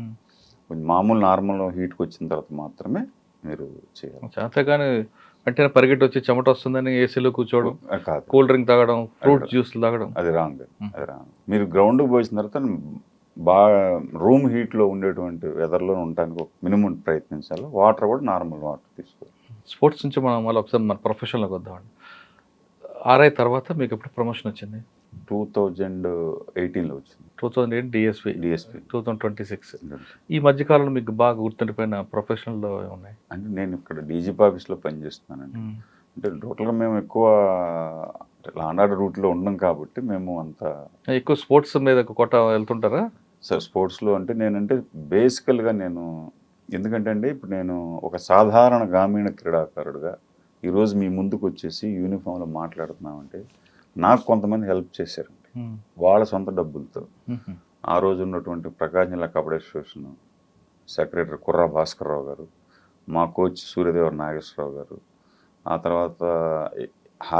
కొంచెం మామూలు నార్మల్ హీట్కి వచ్చిన తర్వాత మాత్రమే మీరు చేయాలి. అంతేగాని వెంటనే పరిగెట్టి వచ్చి చెమట వస్తుందని ఏసీలో కూర్చోవడం, కూల్ డ్రింక్ తాగడం, ఫ్రూట్ జ్యూస్లు తాగడం అది రాంగ్. మీరు గ్రౌండ్కి పోసిన తర్వాత బాగా రూమ్ హీట్లో ఉండేటువంటి వెదర్లో ఉండటానికి మినిమం ప్రయత్నించాలి. వాటర్ కూడా నార్మల్ వాటర్ తీసుకోవాలి. స్పోర్ట్స్ నుంచి మనం మళ్ళీ ఒకసారి మన ప్రొఫెషన్లోకి వద్దామండి. ఆర్ఐ తర్వాత మీకు ఎప్పుడు ప్రమోషన్ వచ్చింది? 2018లో వచ్చింది. 2008 డిఎస్పీ 2026. ఈ మధ్యకాలంలో మీకు బాగా గుర్తుండిపోయిన ప్రొఫెషనల్లో ఉన్నాయి? అంటే నేను ఇక్కడ డీజీపీ ఆఫీస్లో పనిచేస్తున్నానండి. అంటే టోటల్గా మేము ఎక్కువ లాండాడ రూట్లో ఉన్నాం కాబట్టి మేము అంత ఎక్కువ స్పోర్ట్స్ మీద కొట్ట వెళ్తుంటారా సార్? స్పోర్ట్స్లో అంటే నేనంటే బేసికల్గా ఎందుకంటే అండి ఇప్పుడు నేను ఒక సాధారణ గ్రామీణ క్రీడాకారుడుగా ఈరోజు మీ ముందుకు వచ్చేసి యూనిఫామ్లో మాట్లాడుతున్నామంటే నాకు కొంతమంది హెల్ప్ చేశారండి వాళ్ళ సొంత డబ్బులతో. ఆ రోజు ఉన్నటువంటి ప్రకాశం జిల్లా కబడ్డీ అసోసియేషన్ సెక్రటరీ కుర్రా భాస్కర్రావు గారు, మా కోచ్ సూర్యదేవర నాగేశ్వరరావు గారు, ఆ తర్వాత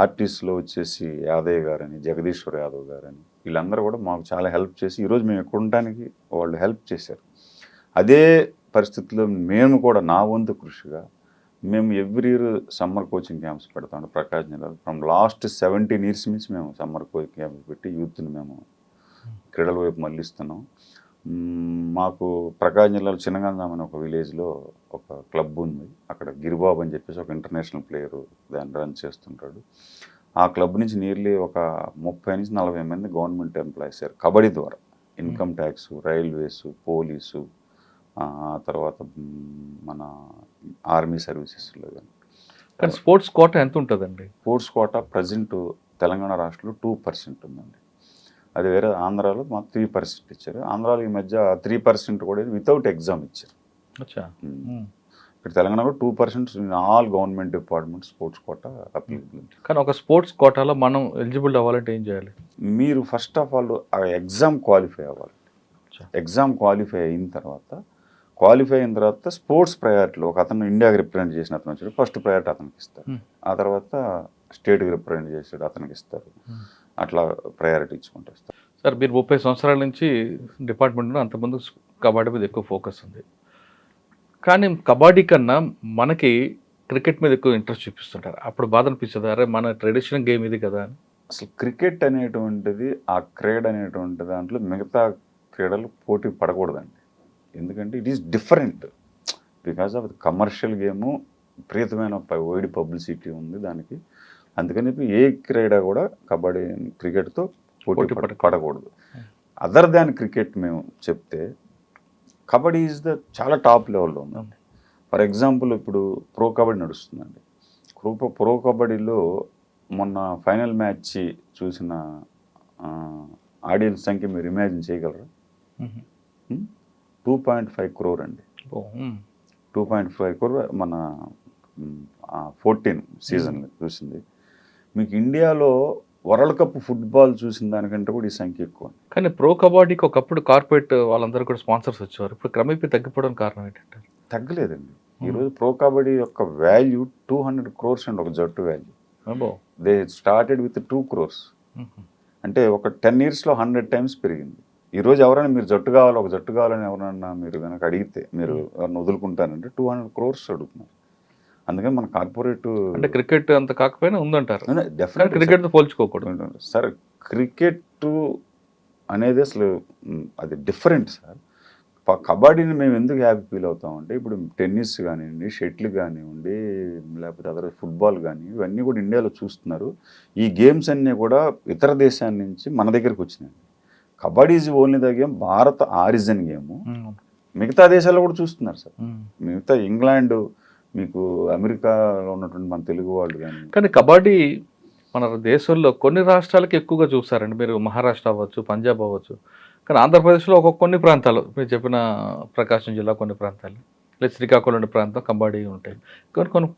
ఆర్టిస్ట్లో వచ్చేసి యాదయ్య గారని, జగదీశ్వర్ యాదవ్ గారని, వీళ్ళందరూ కూడా మాకు చాలా హెల్ప్ చేసి ఈరోజు మేము ఇక్కడ ఉండడానికి వాళ్ళు హెల్ప్ చేశారు. అదే పరిస్థితుల్లో మేము కూడా నా వంతు కృషిగా మేము every year summer coaching camps పెడతాం ప్రకాశం జిల్లాలో. ఫ్రమ్ లాస్ట్ 17 years నుంచి మేము సమ్మర్ కోచింగ్ క్యాంప్స్ పెట్టి యూత్ని మేము క్రీడల వైపు మళ్ళిస్తున్నాం. మాకు ప్రకాశం జిల్లాలో చిన్నగంజాం అనే ఒక విలేజ్లో ఒక క్లబ్ ఉంది. అక్కడ గిరిబాబు అని చెప్పేసి ఒక ఇంటర్నేషనల్ ప్లేయరు దాన్ని రన్ చేస్తుంటాడు. ఆ క్లబ్ నుంచి నియర్లీ ఒక 30 నుంచి 40 మంది గవర్నమెంట్ ఎంప్లాయీస్ కబడ్డీ ద్వారా ఇన్కమ్ ట్యాక్స్, రైల్వేసు, పోలీసు, తర్వాత మన ఆర్మీ సర్వీసెస్లో కానీ. కానీ స్పోర్ట్స్ కోటా ఎంత ఉంటుందండి? స్పోర్ట్స్ కోటా ప్రజెంట్ తెలంగాణ రాష్ట్రంలో 2% ఉందండి. అది వేరే ఆంధ్రాలో మాకు 3% ఇచ్చారు. ఆంధ్రాలో ఈ మధ్య 3% కూడా వితౌట్ ఎగ్జామ్ ఇచ్చారు. ఇక్కడ తెలంగాణలో 2% all government department sports quota applicable. కానీ ఒక స్పోర్ట్స్ కోటాలో మనం ఎలిజిబుల్ అవ్వాలంటే ఏం చేయాలి? మీరు ఫస్ట్ ఆఫ్ ఆల్ ఆ ఎగ్జామ్ క్వాలిఫై అవ్వాలి. ఎగ్జామ్ క్వాలిఫై అయిన తర్వాత స్పోర్ట్స్ ప్రయారిటీలో ఒక అతను ఇండియాకి రిప్రజెంట్ చేసిన అతను వచ్చాడు, ఫస్ట్ ప్రయారిటీ అతనికి ఇస్తారు. ఆ తర్వాత స్టేట్కి రిప్రజెంట్ చేసాడు అతనికి ఇస్తారు. అట్లా ప్రయారిటీ ఇచ్చుకుంటారు. సార్ మీరు 30 సంవత్సరాల నుంచి డిపార్ట్మెంట్లో అంతకుముందు కబడ్డీ మీద ఎక్కువ ఫోకస్ ఉంది. కానీ కబడ్డీ కన్నా మనకి క్రికెట్ మీద ఎక్కువ ఇంట్రెస్ట్ చూపిస్తుంటారు. అప్పుడు బాధ అనిపించదు, అరే మన ట్రెడిషనల్ గేమ్ ఇది కదా అని? అసలు క్రికెట్ అనేటువంటిది, ఆ క్రీడ అనేటువంటి దాంట్లో మిగతా క్రీడలు పోటీ పడకూడదండి. ఎందుకంటే it is different because of commercial game, విపరీతమైన వైడ్ పబ్లిసిటీ ఉంది దానికి. అందుకని ఏ క్రీడ కూడా కబడ్డీ క్రికెట్తో పోటీ పడకూడదు. అదర్ దాన్ క్రికెట్ మేము చెప్తే కబడ్డీ ఈజ్ చాలా టాప్ లెవెల్లో ఉందండి. ఫర్ ఎగ్జాంపుల్ ఇప్పుడు ప్రో కబడ్డీ నడుస్తుందండి. ప్రో కబడ్డీలో మొన్న ఫైనల్ మ్యాచ్ చూసిన ఆడియన్స్ సంఖ్య మీరు ఇమాజిన్ చేయగలరా? 2.5 crore అండి. 2.5 crore మన 14 సీజన్లో చూసింది. మీకు ఇండియాలో వరల్డ్ కప్ ఫుట్బాల్ చూసిన దానికంటే కూడా ఈ సంఖ్య ఎక్కువ. కానీ ప్రో కబడ్డీకి ఒకప్పుడు కార్పొరేట్ వాళ్ళందరూ కూడా స్పాన్సర్స్ వచ్చేవారు. ఇప్పుడు క్రమేపీ తగ్గిపోవడానికి కారణం ఏంటంటే? తగ్గలేదండి. ఈరోజు ప్రో కబడ్డీ యొక్క వాల్యూ 200 crores అండి, ఒక జట్టు value. They started with 2 crores. అంటే ఒక 10 yearsలో 100 times పెరిగింది. ఈరోజు ఎవరైనా మీరు జట్టు కావాలని ఎవరన్నా మీరు కనుక అడిగితే మీరు ఎవరైనా వదులుకుంటారంటే 200 crores అడుగుతున్నారు. అందుకని మన కార్పొరేట్ అంటే క్రికెట్ అంత కాకపోయినా ఉందంటారు. డెఫినెట్ క్రికెట్తో పోల్చుకోకూడదు సార్. క్రికెట్ అనేది అసలు అది డిఫరెంట్ సార్. కబడ్డీని మేము ఎందుకు హ్యాపీ ఫీల్ అవుతామంటే, ఇప్పుడు టెన్నిస్ కానివ్వండి, షటిల్ కానివ్వండి, లేకపోతే అదర్ ఫుట్బాల్ కానీ, ఇవన్నీ కూడా ఇండియాలో చూస్తున్నారు. ఈ గేమ్స్ అన్నీ కూడా ఇతర దేశాల నుంచి మన దగ్గరికి వచ్చినాయి. Kabaddi is only the game, భారత ఆరిజిన్ గేము. మిగతా దేశాల్లో కూడా చూస్తున్నారు సార్. మిగతా ఇంగ్లాండ్, మీకు అమెరికాలో ఉన్నటువంటి మన తెలుగు వాళ్ళు కానీ కబడ్డీ మన దేశంలో కొన్ని రాష్ట్రాలకి ఎక్కువగా చూస్తారండి. మీరు మహారాష్ట్ర అవ్వచ్చు, పంజాబ్ అవ్వచ్చు. కానీ ఆంధ్రప్రదేశ్లో కొన్ని ప్రాంతాలు, మీరు చెప్పిన ప్రకాశం జిల్లా కొన్ని ప్రాంతాలు, లేదా శ్రీకాకుళం ప్రాంతం కబడ్డీ ఉంటాయి.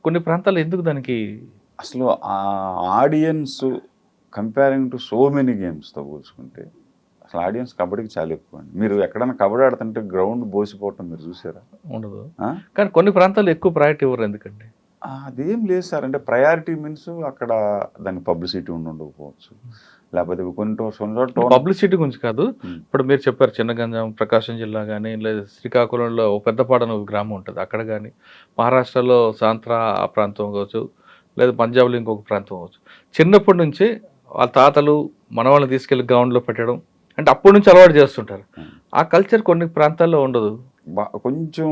కొన్ని ప్రాంతాలు ఎందుకు దానికి అసలు audience comparing to so many గేమ్స్తో పోల్చుకుంటే అసలు ఆడియన్స్ కబడ్డీకి చాలా ఎక్కువ అండి. మీరు ఎక్కడైనా కబడ్డీ ఆడుతుంటే గ్రౌండ్ బోసిపోవటం మీరు చూసారా? ఉండదు. కానీ కొన్ని ప్రాంతాలు ఎక్కువ ప్రయారిటీ ఇవ్వరు ఎందుకండి? అదేం లేదు సార్. అంటే ప్రయారిటీ మీన్స్ అక్కడ దానికి పబ్లిసిటీ ఉండకపోవచ్చు, లేకపోతే కొన్ని పబ్లిసిటీ గురించి కాదు. ఇప్పుడు మీరు చెప్పారు చిన్నగంజాం, ప్రకాశం జిల్లా కానీ, లేదా శ్రీకాకుళంలో పెద్దపాడన ఒక గ్రామం ఉంటుంది అక్కడ కానీ, మహారాష్ట్రలో సాంత్రా ఆ ప్రాంతం కావచ్చు, లేదా పంజాబ్లో ఇంకొక ప్రాంతం కావచ్చు. చిన్నప్పటి నుంచి వాళ్ళ తాతలు మనవాళ్ళని తీసుకెళ్ళి గ్రౌండ్లో పెట్టడం అంటే అప్పటి నుంచి అలవాటు చేస్తుంటారు. ఆ కల్చర్ కొన్ని ప్రాంతాల్లో ఉండదు. కొంచెం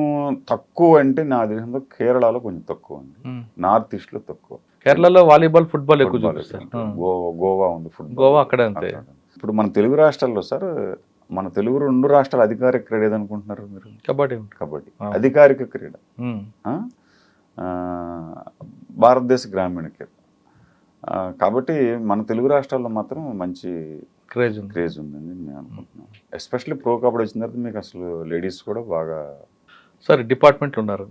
తక్కువ అంటే నా దేశంలో కేరళలో కొంచెం తక్కువ అండి, నార్త్ ఈస్ట్లో తక్కువ. కేరళలో వాలీబాల్, ఫుట్బాల్ ఎక్కువ చూపిస్తారు. గోవా ఉంది ఫుట్బాల్, గోవా అక్కడే అంతే. ఇప్పుడు మన తెలుగు రాష్ట్రాల్లో సార్, మన తెలుగు 2 రాష్ట్రాల అధికారిక క్రీడ ఏదనుకుంటున్నారు మీరు? కబడ్డీ. కబడ్డీ అధికారిక క్రీడ, భారతదేశ గ్రామీణ క్రీడ. కాబట్టి మన తెలుగు రాష్ట్రాల్లో మాత్రం మంచి క్రేజ్ ఉందని నేను అనుకుంటున్నాను. ఎస్పెషల్లీ ప్రో కబడ్డీ వచ్చిన తర్వాత మీకు అసలు లేడీస్ కూడా బాగా. సార్ డిపార్ట్మెంట్ ఉన్నారు,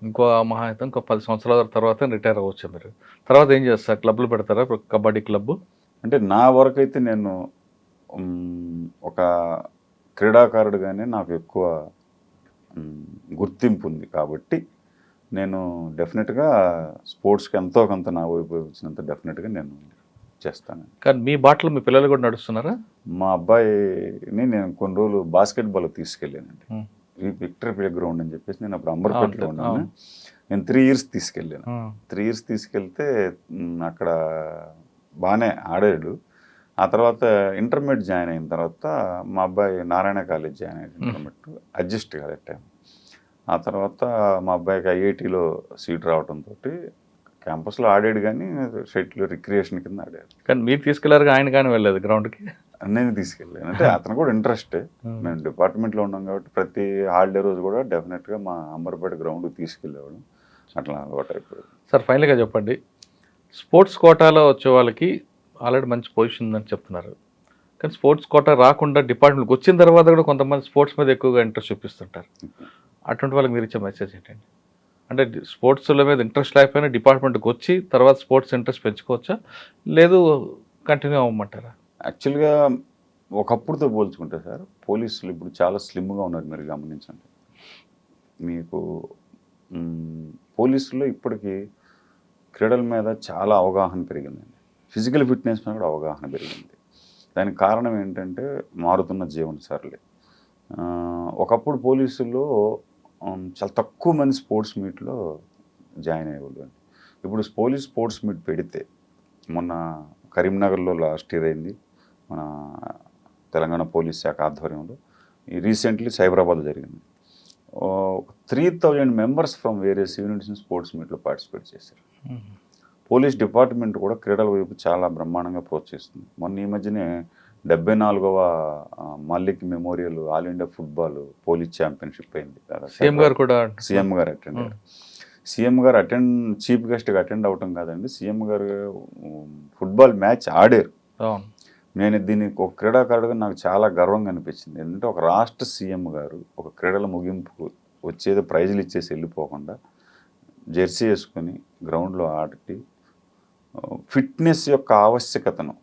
ఇంకో మహా అయితే ఇంకో 10 సంవత్సరాల తర్వాత రిటైర్ అవ్వచ్చు మీరు. తర్వాత ఏం చేస్తారు? క్లబ్లు పెడతారా? కబడ్డీ క్లబ్? అంటే నా వరకు అయితే నేను ఒక క్రీడాకారుడుగానే నాకు ఎక్కువ గుర్తింపు ఉంది కాబట్టి నేను డెఫినెట్గా స్పోర్ట్స్కి ఎంతో కొంత నా వైపు వచ్చినంత డెఫినెట్గా నేను చేస్తాను. కానీ మీ బాటలో మీ పిల్లలు కూడా నడుస్తున్నారా? మా అబ్బాయిని నేను కొన్ని రోజులు బాస్కెట్బాల్ తీసుకెళ్ళానండి. విక్టరీ ప్లే గ్రౌండ్ అని చెప్పేసి నేను అప్పుడు అంబర్పేటలో ఉన్నాను. నేను 3 years తీసుకెళ్ళాను. 3 years తీసుకెళ్తే అక్కడ బాగానే ఆడాడు. ఆ తర్వాత ఇంటర్మీడియట్ జాయిన్ అయిన తర్వాత మా అబ్బాయి నారాయణ కాలేజ్ జాయిన్ అయ్యాడు. ఇంటర్మీడియట్ అడ్జస్ట్ కాదు టైం. ఆ తర్వాత మా అబ్బాయికి ఐఐటీలో సీట్ రావడంతో క్యాంపస్లో ఆడాడు, కానీ షటిల్ రిక్రియేషన్ కింద ఆడాడు. కానీ మీరు తీసుకెళ్లారు, ఆయన కానీ వెళ్ళలేదు గ్రౌండ్కి? నేను తీసుకెళ్ళాను. అంటే అతను కూడా ఇంట్రెస్టే. మేము డిపార్ట్మెంట్లో ఉన్నాం కాబట్టి ప్రతి హాలిడే రోజు కూడా డెఫినెట్గా మా అంబర్పేట గ్రౌండ్కి తీసుకెళ్ళేవాడు. అట్లా అలవాటు అయిపోయింది. సార్, ఫైనల్గా చెప్పండి, స్పోర్ట్స్ కోటాలో వచ్చే వాళ్ళకి ఆల్రెడీ మంచి పొజిషన్ ఉందని చెప్తున్నారు, కానీ స్పోర్ట్స్ కోటా రాకుండా డిపార్ట్మెంట్కి వచ్చిన తర్వాత కూడా కొంతమంది స్పోర్ట్స్ మీద ఎక్కువగా ఇంట్రెస్ట్ చూపిస్తుంటారు. అటువంటి వాళ్ళకి మీరు ఇచ్చే మెసేజ్ ఏంటండి? అంటే స్పోర్ట్స్ల మీద ఇంట్రెస్ట్ లేకపోయినా డిపార్ట్మెంట్కి వచ్చి తర్వాత స్పోర్ట్స్ ఇంట్రెస్ట్ పెంచుకోవచ్చా, లేదు కంటిన్యూ అవ్వమంటారా? యాక్చువల్గా ఒకప్పుడుతో పోల్చుకుంటే సార్, పోలీసులు ఇప్పుడు చాలా స్లిమ్గా ఉన్నారు. మీరు గమనించండి, మీకు పోలీసుల్లో ఇప్పటికీ క్రీడల మీద చాలా అవగాహన పెరిగిందండి. ఫిజికల్ ఫిట్నెస్ మీద కూడా అవగాహన పెరిగింది. దానికి కారణం ఏంటంటే మారుతున్న జీవన సరళి. ఒకప్పుడు పోలీసుల్లో చాలా తక్కువ మంది స్పోర్ట్స్ మీట్లో జాయిన్ అయ్యేవాళ్ళు. ఇప్పుడు పోలీస్ స్పోర్ట్స్ మీట్ పెడితే, మొన్న కరీంనగర్లో లాస్ట్ ఇయర్ అయింది, మన తెలంగాణ పోలీస్ శాఖ ఆధ్వర్యంలో. రీసెంట్లీ సైబరాబాద్లో జరిగింది. 3000 members from various units sports మీట్లో పార్టిసిపేట్ చేశారు. పోలీస్ డిపార్ట్మెంట్ కూడా క్రీడల వైపు చాలా బ్రహ్మాండంగా ప్రోత్సహిస్తుంది. మొన్న ఈ మధ్యనే 74వ Mallik memorial all India football police championship అయింది. సీఎం గారు అటెండ్ అయ్యారు. సీఎం గారు చీఫ్ గెస్ట్గా అటెండ్ అవటం కాదండి, సీఎం గారు ఫుట్బాల్ మ్యాచ్ ఆడారు. నేను దీన్ని ఒక క్రీడాకారుడుగా నాకు చాలా గర్వంగా అనిపించింది. ఎందుకంటే ఒక రాష్ట్ర సీఎం గారు ఒక క్రీడల ముగింపుకు వచ్చేది ప్రైజులు ఇచ్చేసి వెళ్ళిపోకుండా జెర్సీ వేసుకొని గ్రౌండ్లో ఆడి ఫిట్నెస్ యొక్క ఆవశ్యకతను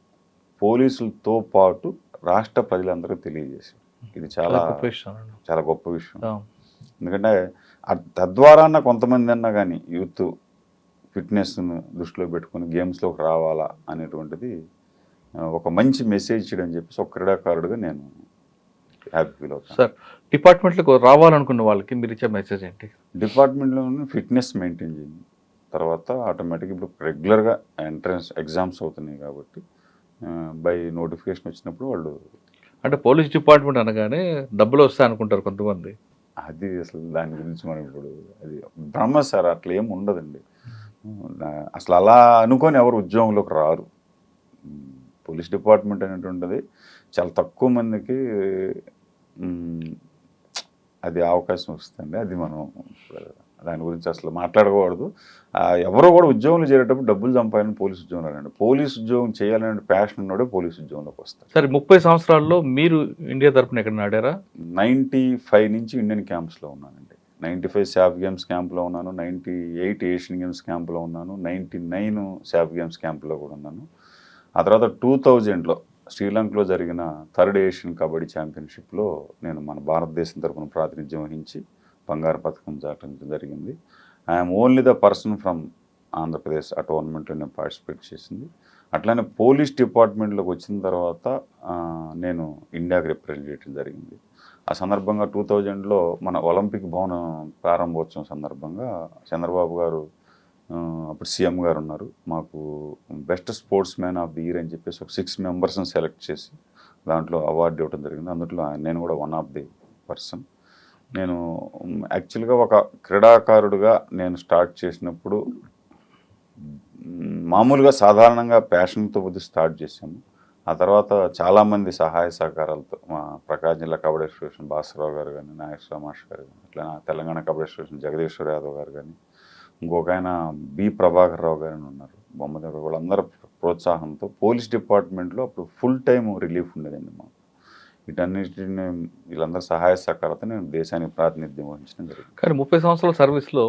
పోలీసులతో పాటు రాష్ట్ర ప్రజలందరికీ తెలియజేశారు. ఇది చాలా చాలా గొప్ప విషయం. ఎందుకంటే తద్వారా కొంతమంది అన్నా కానీ యూత్ ఫిట్నెస్ను దృష్టిలో పెట్టుకుని గేమ్స్లోకి రావాలా అనేటువంటిది ఒక మంచి మెసేజ్ ఇచ్చడం చెప్పేసి ఒక క్రీడాకారుడుగా నేను హ్యాపీ ఫీల్ అవుతాను. సార్, డిపార్ట్మెంట్లకు రావాలనుకున్న వాళ్ళకి మీరు ఇచ్చే మెసేజ్ ఏంటి? డిపార్ట్మెంట్లో ఫిట్నెస్ మెయింటైన్ చేయండి. తర్వాత ఆటోమేటిక్గా ఇప్పుడు రెగ్యులర్గా ఎంట్రన్స్ ఎగ్జామ్స్ అవుతున్నాయి కాబట్టి బై నోటిఫికేషన్ వచ్చినప్పుడు వాళ్ళు, అంటే పోలీస్ డిపార్ట్మెంట్ అనగానే డబ్బులు వస్తాయి అనుకుంటారు కొంతమంది. అది అసలు దాని గురించి మనం ఇప్పుడు అది బ్రహ్మ సార్, అట్లా ఏమి ఉండదండి. అసలు అలా అనుకొని ఎవరు ఉద్యోగంలోకి రారు. పోలీస్ డిపార్ట్మెంట్ అనేటువంటిది చాలా తక్కువ మందికి అది అవకాశం వస్తుంది. అది మనం దాని గురించి అసలు మాట్లాడకూడదు. ఎవరో కూడా ఉద్యోగంలో చేరేటప్పుడు డబ్బులు సంపాదని పోలీసు ఉద్యోగం రానండి. పోలీసు ఉద్యోగం చేయాలనే ప్యాషన్ ఉన్నోడే పోలీసు ఉద్యోగంలోకి వస్తారు. సరే, 30 సంవత్సరాల్లో మీరు ఇండియా తరఫున ఎక్కడ ఆడారా? 95 నుంచి ఇండియన్ క్యాంప్స్లో ఉన్నానండి. 95 శాఫ్ గేమ్స్ క్యాంప్లో ఉన్నాను, 98 ఏషియన్ గేమ్స్ క్యాంప్లో ఉన్నాను, 99 శాఫ్ గేమ్స్ క్యాంప్లో కూడా ఉన్నాను. ఆ తర్వాత 2000లో శ్రీలంకలో జరిగిన 3rd ఏషియన్ కబడ్డీ ఛాంపియన్షిప్లో నేను మన భారతదేశం తరఫున ప్రాతినిధ్యం వహించి బంగారు పథకం చాటం జరిగింది. I'm only the person from Andhra Pradesh ఆ టోర్నమెంట్లో నేను పార్టిసిపేట్ చేసింది. అట్లానే పోలీస్ డిపార్ట్మెంట్లోకి వచ్చిన తర్వాత నేను ఇండియాకి రిప్రజెంట్ చేయడం జరిగింది. ఆ సందర్భంగా 2000లో మన ఒలింపిక్ భవనం ప్రారంభోత్సవం సందర్భంగా చంద్రబాబు గారు అప్పుడు సీఎం గారు ఉన్నారు, మాకు best sports man of the year అని చెప్పేసి ఒక 6 మెంబర్స్ని సెలెక్ట్ చేసి దాంట్లో అవార్డు ఇవ్వడం జరిగింది. అందులో నేను కూడా వన్ ఆఫ్ ది పర్సన్. నేను యాక్చువల్గా ఒక క్రీడాకారుడుగా నేను స్టార్ట్ చేసినప్పుడు మామూలుగా సాధారణంగా ప్యాషన్తో స్టార్ట్ చేశాము. ఆ తర్వాత చాలామంది సహాయ సహకారాలతో మా ప్రకాశం జిల్లా కబడ్డీ అసోసియేషన్ భాస్కరరావు గారు కానీ, నాగేశ్వర మాస్టర్ గారు కానీ, అట్లా తెలంగాణ కబడ్డీ అసోసియేషన్ జగదీశ్వర్ యాదవ్ గారు కానీ, ఇంకొక ఆయన బి ప్రభాకర్ రావు గారు ఉన్నారు, బొమ్మదేవి, వాళ్ళందరూ ప్రోత్సాహంతో పోలీస్ డిపార్ట్మెంట్లో అప్పుడు ఫుల్ టైం రిలీఫ్ ఉండేదండి మాకు. వీటన్నిటిని వీళ్ళందరూ సహాయ సహకారంతో నేను దేశానికి ప్రాతినిధ్యం వహించడం జరిగింది. కానీ 30 సంవత్సరాల సర్వీస్లో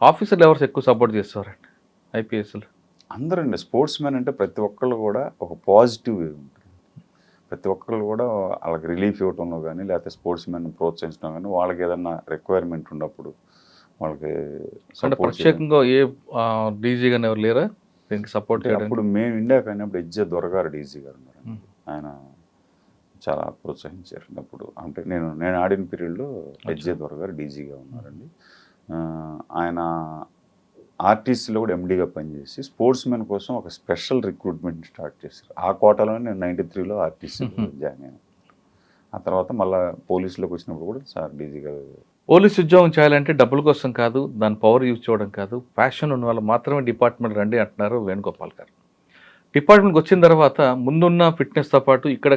ఆఫీసర్లు ఎవరు ఎక్కువ సపోర్ట్ చేస్తారండి? ఐపీఎస్లు అందరండి. స్పోర్ట్స్ మ్యాన్ అంటే ప్రతి ఒక్కళ్ళు కూడా ఒక పాజిటివ్ వే ఉంటుంది. ప్రతి ఒక్కరు కూడా వాళ్ళకి రిలీఫ్ ఇవ్వటంలో కానీ లేకపోతే స్పోర్ట్స్ మెన్ ప్రోత్సహించడం కానీ వాళ్ళకి ఏదన్నా రిక్వైర్మెంట్ ఉన్నప్పుడు వాళ్ళకి అంటే support చేయడం. ప్రత్యేకంగా ఏ డీజీ గాని ఎవరు లేరా దీనికి సపోర్ట్ అంటే చేయడానికి? అప్పుడు మేము ఇండియాకి అయినప్పుడు హెచ్జే దొరగారు డీజీ గారు ఉన్నారు. ఆయన చాలా ప్రోత్సహించారు అప్పుడు. అంటే నేను ఆడిన పీరియడ్లో హెచ్జే దొరగారు డీజీగా ఉన్నారండి. ఆయన ఆర్టీసీలో కూడా ఎండీగా పనిచేసి స్పోర్ట్స్ మెన్ కోసం ఒక స్పెషల్ రిక్రూట్మెంట్ స్టార్ట్ చేశారు. ఆ కోటాలోనే నేను 93లో ఆర్టీసీ జాయిన్ అయ్యాను. ఆ తర్వాత మళ్ళీ పోలీసులోకి వచ్చినప్పుడు కూడా సార్ డీజీ గారు పోలీస్ ఉద్యోగం చేయాలంటే డబ్బుల కోసం కాదు, దాని పవర్ యూజ్ చేయడం కాదు, ప్యాషన్ ఉన్న వాళ్ళు మాత్రమే డిపార్ట్మెంట్ రండి అంటున్నారు వేణుగోపాల్ గారు. డిపార్ట్మెంట్కి వచ్చిన తర్వాత ముందున్న ఫిట్నెస్తో పాటు ఇక్కడ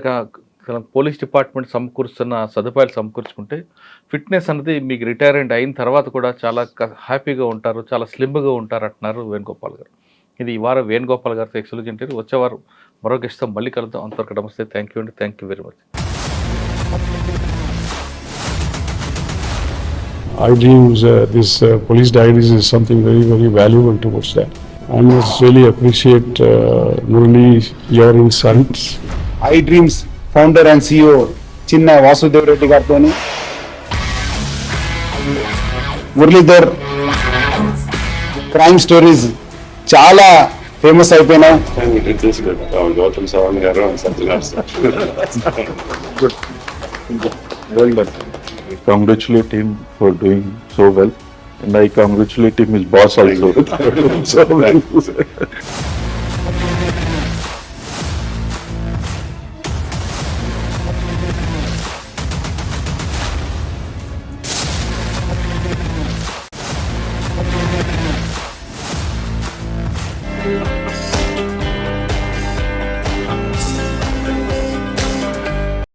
పోలీస్ డిపార్ట్మెంట్ సమకూరుస్తున్న సదుపాయాలు సమకూర్చుకుంటే ఫిట్నెస్ అనేది మీకు రిటైర్మెంట్ అయిన తర్వాత కూడా చాలా హ్యాపీగా ఉంటారు, చాలా స్లిమ్గా ఉంటారు అంటున్నారు వేణుగోపాల్ గారు. ఇది ఈ వారం వేణుగోపాల్ గారితో ఎక్స్క్లూజివ్ ఇంటర్వ్యూ. వచ్చేవారు మరో గెస్ట్తో మళ్ళీ కలుద్దాం. అంతవరకు నమస్తే. థ్యాంక్ యూ అండి. Thank you very much. I dreams, this police diaries is something very, very valuable towards that. I must really appreciate Murali, your insights. I dreams founder and CEO చిన్న వాసుదేవ్ రెడ్డి గారితో Muralidhar crime stories చాలా famous అయిపోయినాయి. Gautam Savan garu and Satyaraj sir. well done. I congratulate him for doing so well, and I congratulate him his boss also. So well.